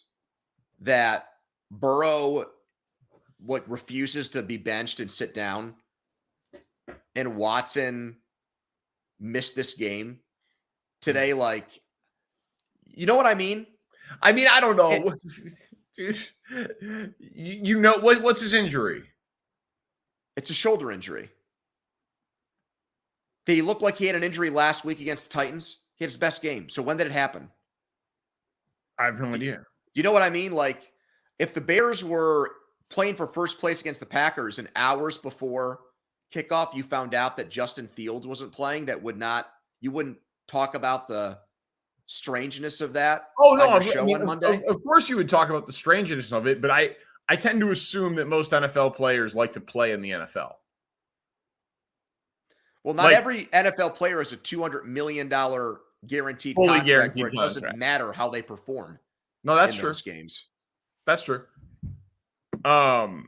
that Burrow refuses to be benched and sit down, and Watson missed this game today? Like, you know what I mean? I mean, I don't know. Dude, you know, what's his injury? It's a shoulder injury. Did he look like he had an injury last week against the Titans? He had his best game. So when did it happen? I have no idea. Do you know what I mean? Like, if the Bears were playing for first place against the Packers and hours before kickoff, you found out that Justin Fields wasn't playing, you wouldn't talk about the strangeness of that. Oh, no, on Monday? Of course you would talk about the strangeness of it, but I tend to assume that most NFL players like to play in the NFL. Well, not every NFL player is a $200 million guaranteed fully contract guaranteed where it doesn't matter how they perform. No, that's true. Those games. That's true. Well,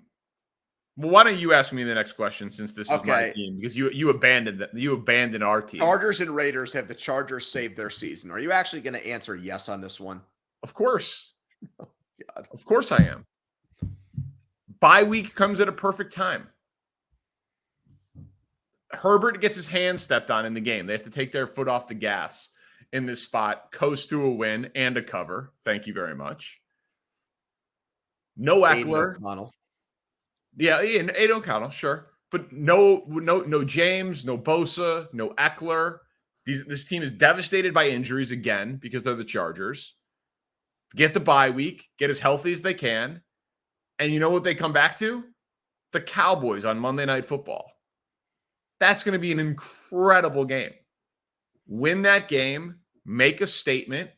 why don't you ask me the next question, since this is my team, because you abandoned our team. Chargers and Raiders, have the Chargers saved their season? Are you actually going to answer yes on this one? Of course. Oh, God. Of course I am. Bye week comes at a perfect time. Herbert gets his hand stepped on in the game. They have to take their foot off the gas in this spot, coast to a win and a cover. Thank you very much. No Eckler. O'Connell. Yeah, Aiden O'Connell, sure. But no James, no Bosa, no Eckler. This team is devastated by injuries again because they're the Chargers. Get the bye week, get as healthy as they can. And you know what they come back to? The Cowboys on Monday Night Football. That's going to be an incredible game. Win that game, make a statement,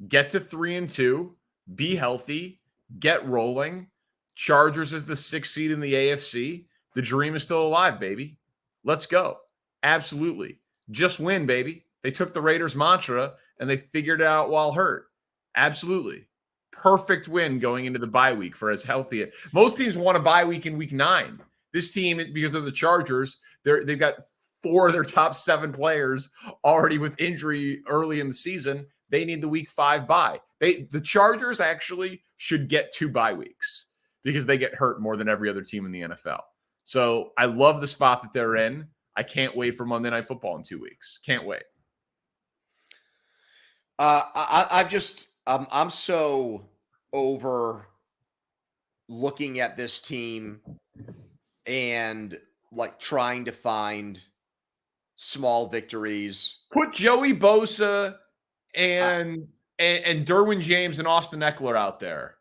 get to 3-2, be healthy, get rolling. Chargers is the 6th seed in the AFC. The dream is still alive, baby. Let's go. Absolutely. Just win, baby. They took the Raiders mantra and they figured it out while hurt. Absolutely. Perfect win going into the bye week for as healthy. Most teams want a bye week in week 9. This team, because they're the Chargers, they've got 4 of their top 7 players already with injury early in the season. They need the week 5 bye. The Chargers actually should get 2 bye weeks because they get hurt more than every other team in the NFL. So I love the spot that they're in. I can't wait for Monday Night Football in 2 weeks. Can't wait. I'm so over looking at this team and like trying to find small victories. Put Joey Bosa and Derwin James and Austin Eckler out there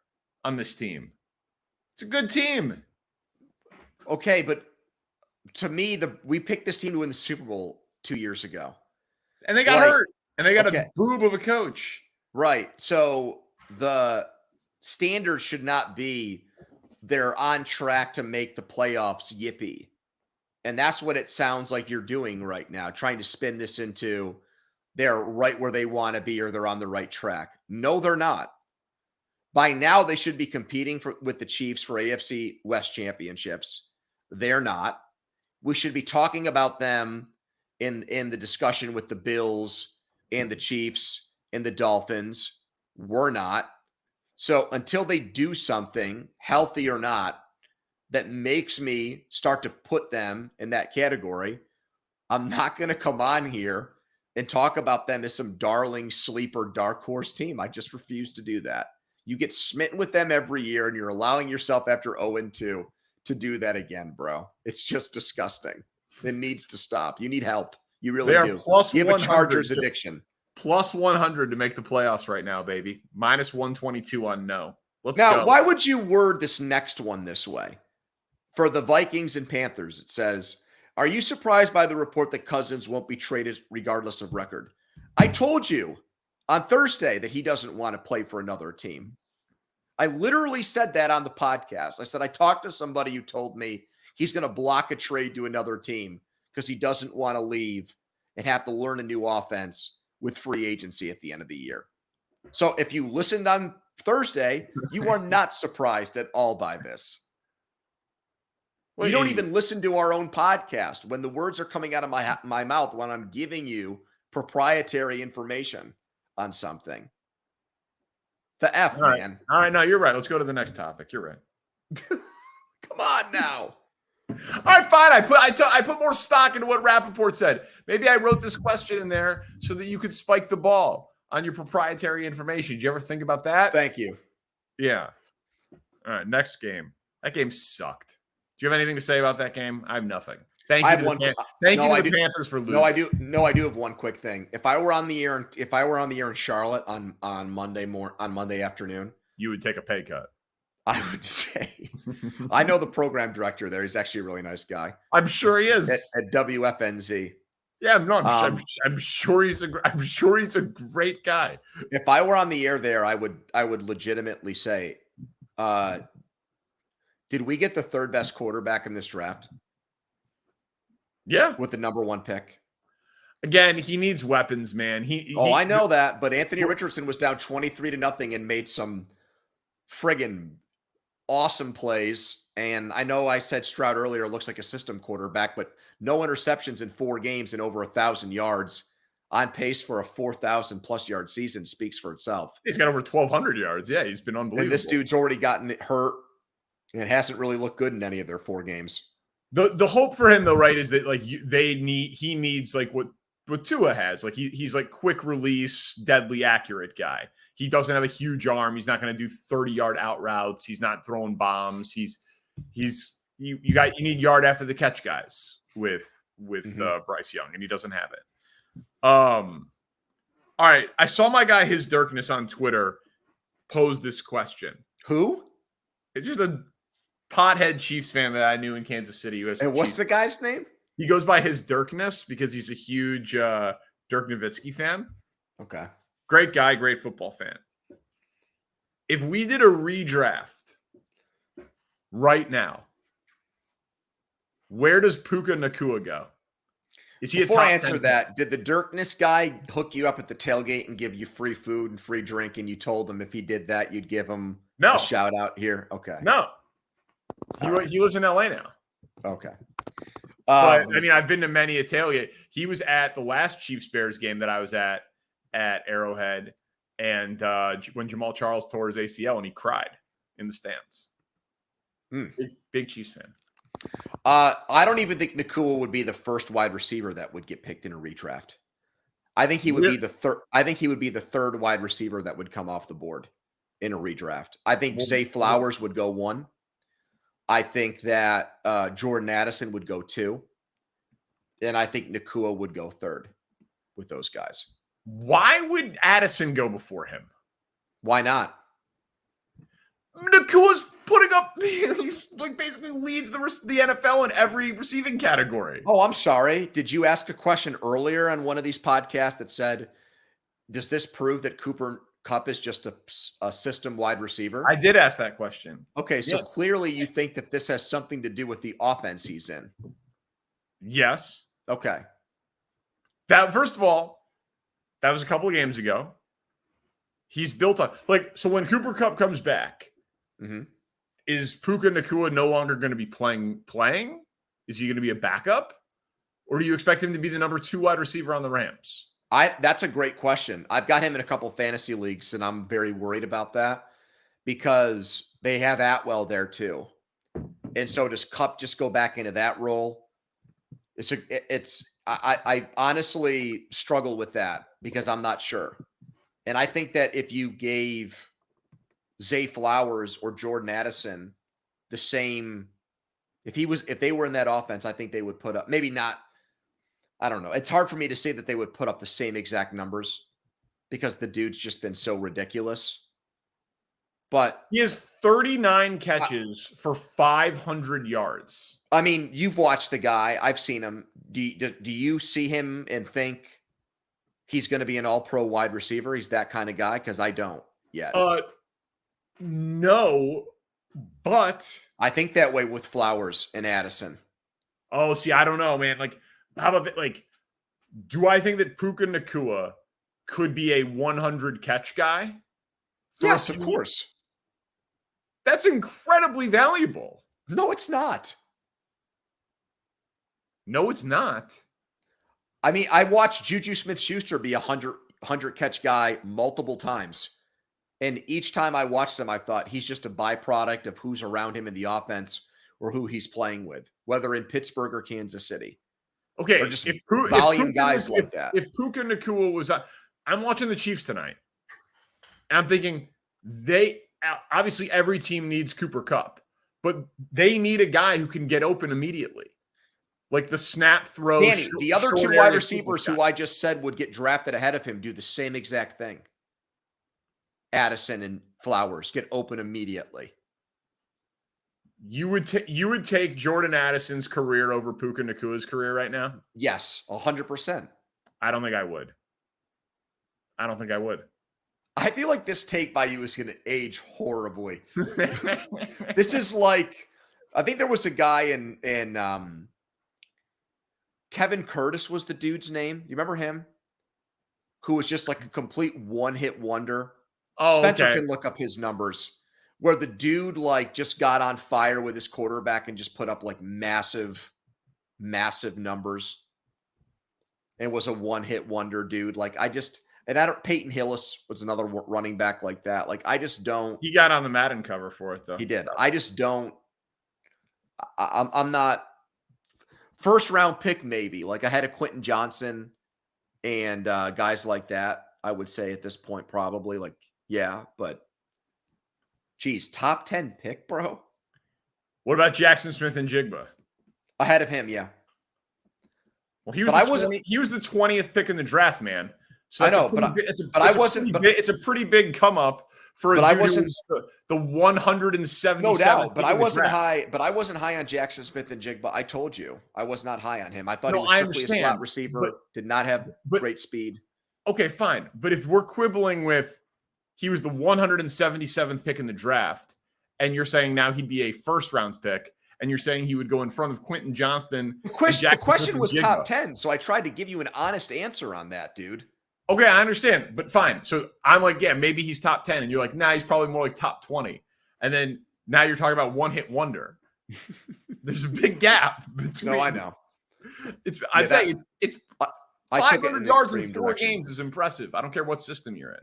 on this team. It's a good team. Okay, but to me, we picked this team to win the Super Bowl 2 years ago. And they got hurt. And they got a boob of a coach. Right. So the standard should not be they're on track to make the playoffs, yippee. And that's what it sounds like you're doing right now, trying to spin this into they're right where they want to be or they're on the right track. No, they're not. By now, they should be competing with the Chiefs for AFC West championships. They're not. We should be talking about them in the discussion with the Bills and the Chiefs and the Dolphins. We're not. So until they do something, healthy or not, that makes me start to put them in that category, I'm not going to come on here and talk about them as some darling sleeper dark horse team. I just refuse to do that. You get smitten with them every year and you're allowing yourself after 0-2 to do that again, bro. It's just disgusting. It needs to stop. You need help. You really do. You have a Chargers addiction. Plus 100 to make the playoffs right now, baby. Minus 122 on no. Let's go. Now, why would you word this next one this way? For the Vikings and Panthers, it says, are you surprised by the report that Cousins won't be traded regardless of record? I told you on Thursday that he doesn't want to play for another team. I literally said that on the podcast. I said, I talked to somebody who told me he's going to block a trade to another team because he doesn't want to leave and have to learn a new offense with free agency at the end of the year. So if you listened on Thursday, you are not surprised at all by this. You don't even listen to our own podcast when the words are coming out of my mouth when I'm giving you proprietary information on something. The F, all right. man. All right, no, you're right. Let's go to the next topic. You're right. Come on now. All right, fine. I put more stock into what Rappaport said. Maybe I wrote this question in there so that you could spike the ball on your proprietary information. Did you ever think about that? Thank you. Yeah. All right, next game. That game sucked. Do you have anything to say about that game? I have nothing. Thank you to the Panthers for losing. No, I do have one quick thing. If I were on the air in Charlotte on Monday afternoon, you would take a pay cut. I would say. I know the program director there. He's actually a really nice guy. I'm sure he is. At WFNZ. Yeah, no, I'm sure he's a great guy. If I were on the air there, I would legitimately say, did we get the third best quarterback in this draft? Yeah. With the number 1 pick. Again, he needs weapons, man. I know that, but Anthony Richardson was down 23-0 and made some friggin' awesome plays. And I know I said Stroud earlier looks like a system quarterback, but no interceptions in 4 games and over 1,000 yards, on pace for a 4,000+ yard season speaks for itself. He's got over 1,200 yards. Yeah, he's been unbelievable. And this dude's already gotten hurt and hasn't really looked good in any of their 4 games. The hope for him though, right, is that like he needs like what Tua has. Like he's like quick release, deadly accurate guy. He doesn't have a huge arm. He's not going to do 30-yard out routes. He's not throwing bombs. He's you need yard after the catch guys with Bryce Young, and he doesn't have it. All right, I saw my guy His Dirkness on Twitter pose this question. Who? It's just a pothead Chiefs fan that I knew in Kansas City. And what's the guy's name? He goes by His Dirkness because he's a huge Dirk Nowitzki fan. Okay. Great guy, great football fan. If we did a redraft right now, where does Puka Nacua go? Is he Before a top I answer 10 that, did the Dirkness guy hook you up at the tailgate and give you free food and free drink, and you told him if he did that, you'd give him a shout out here? Okay. No. He lives in LA now. Okay. But I mean, I've been to many a tailgate. He was at the last Chiefs-Bears game that I was at Arrowhead, and when Jamal Charles tore his ACL, and he cried in the stands. Big Chiefs fan. I don't even think Nacua would be the first wide receiver that would get picked in a redraft. I think he would be the third. I think he would be the third wide receiver that would come off the board in a redraft. I think Zay Flowers would go 1. I think that Jordan Addison would go 2. And I think Nacua would go 3rd with those guys. Why would Addison go before him? Why not? Nakua's putting up, he's like basically leads the NFL in every receiving category. Oh, I'm sorry. Did you ask a question earlier on one of these podcasts that said, does this prove that Cooper Kupp is just a system wide receiver? I did ask that question. Okay, so clearly you think that this has something to do with the offense he's in. Yes. Okay. That, first of all, that was a couple of games ago. He's built on, so when Cooper Kupp comes back, is Puka Nacua no longer going to be playing? Is he going to be a backup? Or do you expect him to be the number 2 wide receiver on the Rams? That's a great question. I've got him in a couple fantasy leagues, and I'm very worried about that because they have Atwell there too. And so does Kupp just go back into that role? I honestly struggle with that because I'm not sure. And I think that if you gave Zay Flowers or Jordan Addison the same, if they were in that offense, I think they would put up, maybe not. I don't know. It's hard for me to say that they would put up the same exact numbers because the dude's just been so ridiculous. But he has 39 catches for 500 yards. I mean, you've watched the guy. I've seen him. Do you see him and think he's going to be an all-pro wide receiver? He's that kind of guy? Because I don't yet. No, but I think that way with Flowers and Addison. Oh, see, I don't know, man. How about that? Do I think that Puka Nacua could be a 100 catch guy? Yes, of course. That's incredibly valuable. No, it's not. No, it's not. I mean, I watched Juju Smith-Schuster be a 100 catch guy multiple times. And each time I watched him, I thought he's just a byproduct of who's around him in the offense or who he's playing with, whether in Pittsburgh or Kansas City. Okay, or just volume guys like that. If Puka Nacua was, I'm watching the Chiefs tonight, and I'm thinking obviously every team needs Cooper Kupp, but they need a guy who can get open immediately, like the snap throw. Danny, the other 2 wide receivers who I just said would get drafted ahead of him do the same exact thing. Addison and Flowers get open immediately. You would take Jordan Addison's career over Puka Nacua's career right now? Yes, 100%. I don't think I would. I feel like this take by you is going to age horribly. This is like, I think there was a guy in Kevin Curtis was the dude's name. You remember him? Who was just like a complete one-hit wonder. Oh, Spencer can look up his numbers. Where the dude just got on fire with his quarterback and just put up massive, massive numbers and was a one-hit wonder dude. Peyton Hillis was another running back like that. I just don't. He got on the Madden cover for it though. He did. I just don't. I'm not first round pick maybe. I had a Quentin Johnson and guys like that. I would say at this point probably yeah, but. Geez, top 10 pick, bro. What about Jackson Smith and Jigba? Ahead of him, yeah. Well, he was the 20th pick in the draft, man. So I know, it's a pretty big come up for a dude who's the 177th. No doubt, but I wasn't high. But I wasn't high on Jackson Smith and Jigba. I told you I was not high on him. I thought he was strictly a slot receiver, did not have great speed. Okay, fine. But if we're quibbling with he was the 177th pick in the draft, and you're saying now he'd be a first round pick, and you're saying he would go in front of Quentin Johnston. The question was top 10, so I tried to give you an honest answer on that, dude. Okay, I understand, but fine. So I'm like, yeah, maybe he's top 10, and you're like, nah, he's probably more like top 20. And then now you're talking about one-hit wonder. There's a big gap between. No, I know. I'd say it's 500 yards in 4 games is impressive. I don't care what system you're in.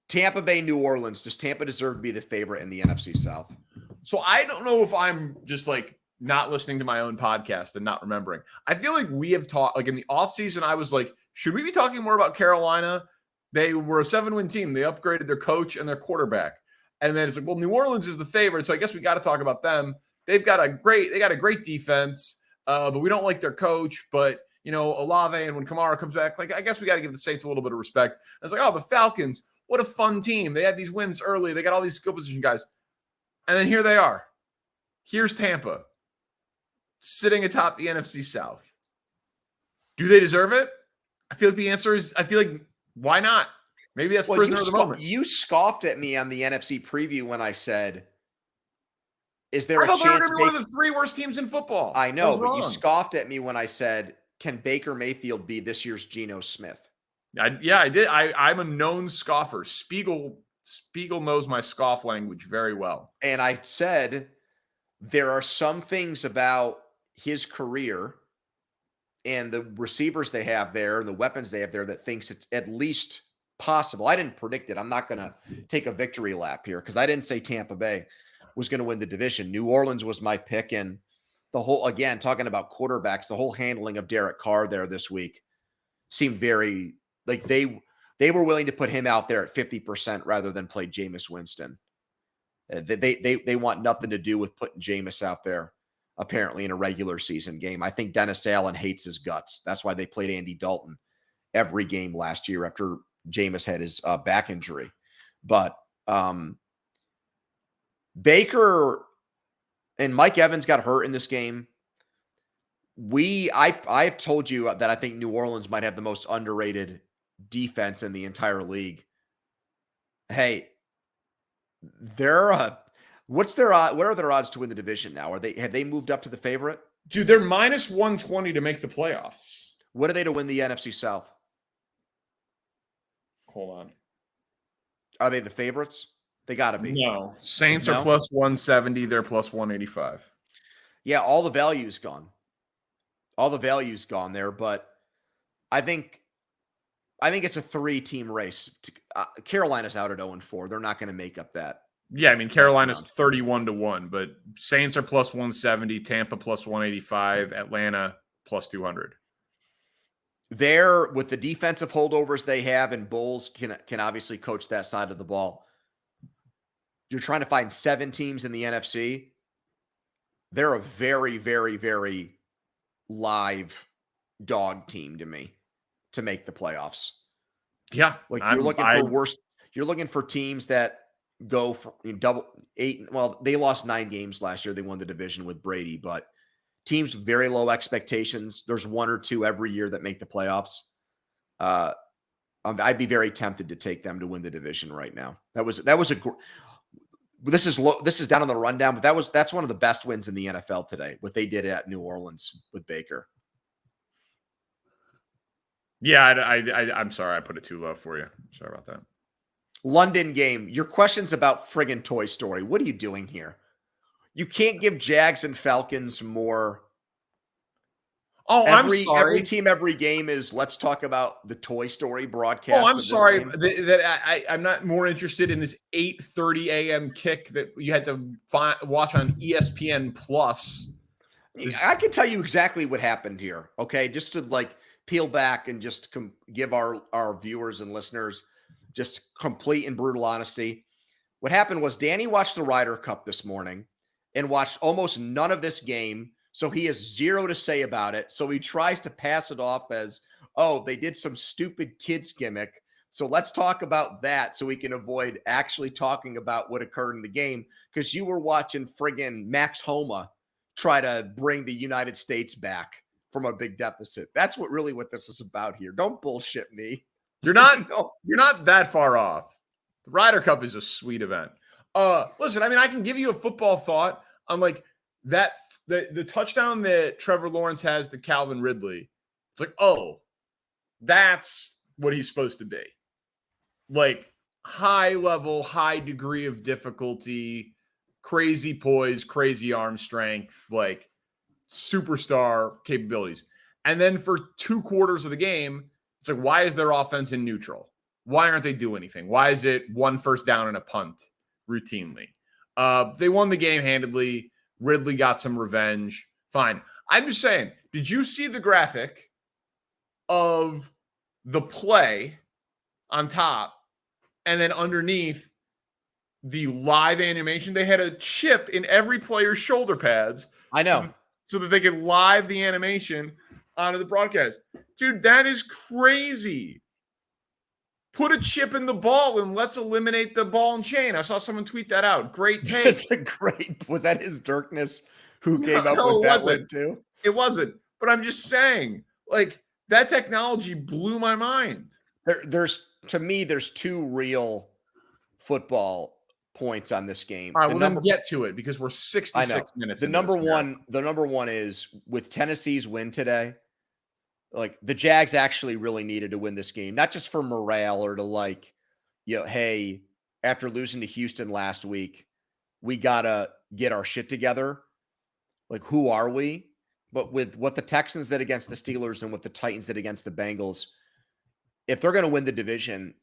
Tampa Bay, New Orleans. Does Tampa deserve to be the favorite in the NFC South? So I don't know if I'm just like not listening to my own podcast and not remembering. I feel like we have talked, like in the offseason, I was like, should we be talking more about Carolina? They were a 7-win team. They upgraded their coach and their quarterback. And then it's like, well, New Orleans is the favorite, so I guess we got to talk about them. They got a great defense, but we don't like their coach. But Olave, and when Kamara comes back, like I guess we got to give the Saints a little bit of respect. And it's like, oh, the Falcons, what a fun team. They had these wins early. They got all these skill position guys. And then here they are. Here's Tampa, sitting atop the NFC South. Do they deserve it? I feel like the answer is, why not? Maybe that's prisoner of the moment. You scoffed at me on the NFC preview when I said, is there a chance? They're going to be one of the 3 worst teams in football. I know, but you scoffed at me when I said, can Baker Mayfield be this year's Geno Smith? I did. I'm a known scoffer. Spiegel knows my scoff language very well. And I said, there are some things about his career and the receivers they have there and the weapons they have there that thinks it's at least possible. I didn't predict it. I'm not going to take a victory lap here because I didn't say Tampa Bay was going to win the division. New Orleans was my pick. And the whole, again, talking about quarterbacks, the whole handling of Derek Carr there this week seemed very, like they were willing to put him out there at 50% rather than play Jameis Winston. They want nothing to do with putting Jameis out there, apparently, in a regular season game. I think Dennis Allen hates his guts. That's why they played Andy Dalton every game last year after Jameis had his back injury. But Baker and Mike Evans got hurt in this game. I've told you that I think New Orleans might have the most underrated defense in the entire league. Hey, what are their odds to win the division now? Have they moved up to the favorite? Dude, they're minus 120 to make the playoffs. What are they to win the NFC South? Hold on. Are they the favorites? They got to be. No. Saints are plus 170. They're plus 185. Yeah, all the value's gone. All the value's gone there, but I think it's a 3-team race. Carolina's out at 0-4. They're not going to make up that. Yeah, I mean, Carolina's 31-1, but Saints are plus 170, Tampa plus 185, Atlanta plus 200. There, with the defensive holdovers they have, and Bulls can obviously coach that side of the ball. You're trying to find 7 teams in the NFC. They're a very, very, very live dog team to me to make the playoffs. Yeah, like you're looking for teams that go for double 8. Well, they lost 9 games last year. They won the division with Brady, but teams with very low expectations. There's 1 or 2 every year that make the playoffs. I'd be very tempted to take them to win the division right now. This is down on the rundown, but that's one of the best wins in the NFL today. What they did at New Orleans with Baker. Yeah, I'm sorry I put it too low for you. Sorry about that. London game. Your question's about friggin' Toy Story. What are you doing here? You can't give Jags and Falcons more. Oh, I'm sorry. Every team, every game is let's talk about the Toy Story broadcast. Oh, I'm sorry that I'm not more interested in this 8:30 a.m. kick that you had to watch on ESPN Plus. I can tell you exactly what happened here. Okay, just to peel back and just give our viewers and listeners just complete and brutal honesty. What happened was Danny watched the Ryder Cup this morning, and watched almost none of this game. So he has zero to say about it. So he tries to pass it off as, oh, they did some stupid kids gimmick. So let's talk about that so we can avoid actually talking about what occurred in the game. Because you were watching friggin' Max Homa try to bring the United States back from a big deficit. That's what this is about here. Don't bullshit me. You're not you're not that far off. The Ryder Cup is a sweet event. Listen, I mean, I can give you a football thought on like that the touchdown that Trevor Lawrence has to Calvin Ridley. It's like, oh, that's what he's supposed to be. Like high level, high degree of difficulty, crazy poise, crazy arm strength, like superstar capabilities. And then for 2 quarters of the game, it's like, why is their offense in neutral? Why aren't they doing anything? Why is it 1 first down and a punt routinely? They won the game handedly. Ridley got some revenge. Fine. I'm just saying, did you see the graphic of the play on top and then underneath the live animation? They had a chip in every player's shoulder pads. I know. So that they could live the animation onto the broadcast. Dude, that is crazy. Put a chip in the ball and let's eliminate the ball and chain. I saw someone tweet that out. Great take. That's a great. Was that his Dirkness who came up with that one too? It wasn't. But I'm just saying, like, that technology blew my mind. There's 2 real football points on this game. All right, then get to it because we're 66 minutes. The number one is with Tennessee's win today. Like the Jags actually really needed to win this game, not just for morale or to like, hey, after losing to Houston last week, we gotta get our shit together. Like, who are we? But with what the Texans did against the Steelers and what the Titans did against the Bengals, if they're going to win the division,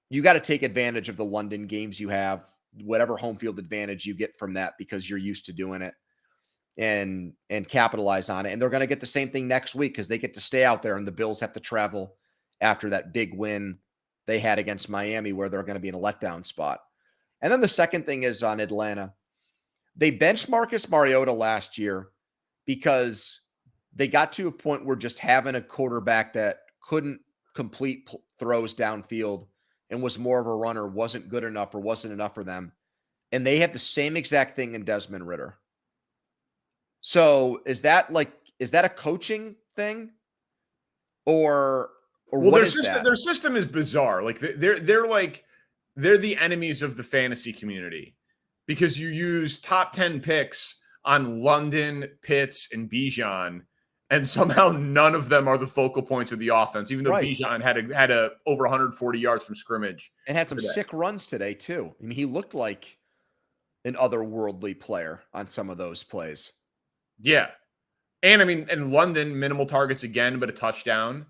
you got to take advantage of the London games you have, whatever home field advantage you get from that because you're used to doing it and capitalize on it. And they're going to get the same thing next week because they get to stay out there and the Bills have to travel after that big win they had against Miami where they're going to be in a letdown spot. And then the second thing is on Atlanta. They benched Marcus Mariota last year because they got to a point where just having a quarterback that couldn't complete throws downfield and was more of a runner wasn't good enough or wasn't enough for them. And they have the same exact thing in Desmond Ridder. So is that a coaching thing? Or well, what is that? Their system is bizarre. Like they're the enemies of the fantasy community because you use top 10 picks on London, Pitts, and Bijan, and somehow none of them are the focal points of the offense, even though Bijan had a over 140 yards from scrimmage. And had some sick runs today, too. I mean, he looked like an otherworldly player on some of those plays. Yeah. And I mean, in London, minimal targets again, but a touchdown.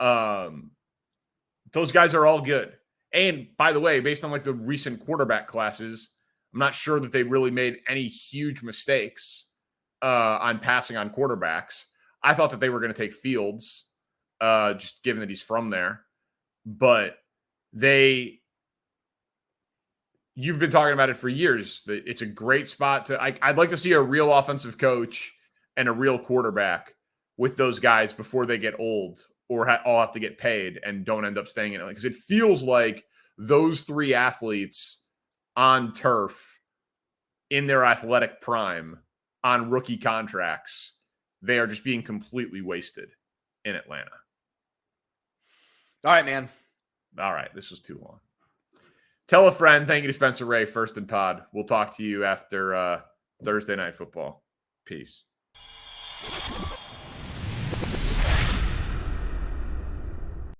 Those guys are all good. And by the way, based on like the recent quarterback classes, I'm not sure that they really made any huge mistakes on passing on quarterbacks. I thought that they were going to take Fields, just given that he's from there. But you've been talking about it for years. That it's a great spot to. I'd like to see a real offensive coach and a real quarterback with those guys before they get old or all have to get paid and don't end up staying in it. Because it feels like those 3 athletes on turf in their athletic prime on rookie contracts, they are just being completely wasted in Atlanta. All right, man. All right. This was too long. Tell a friend. Thank you to Spencer Ray, First and Pod. We'll talk to you after Thursday Night Football. Peace.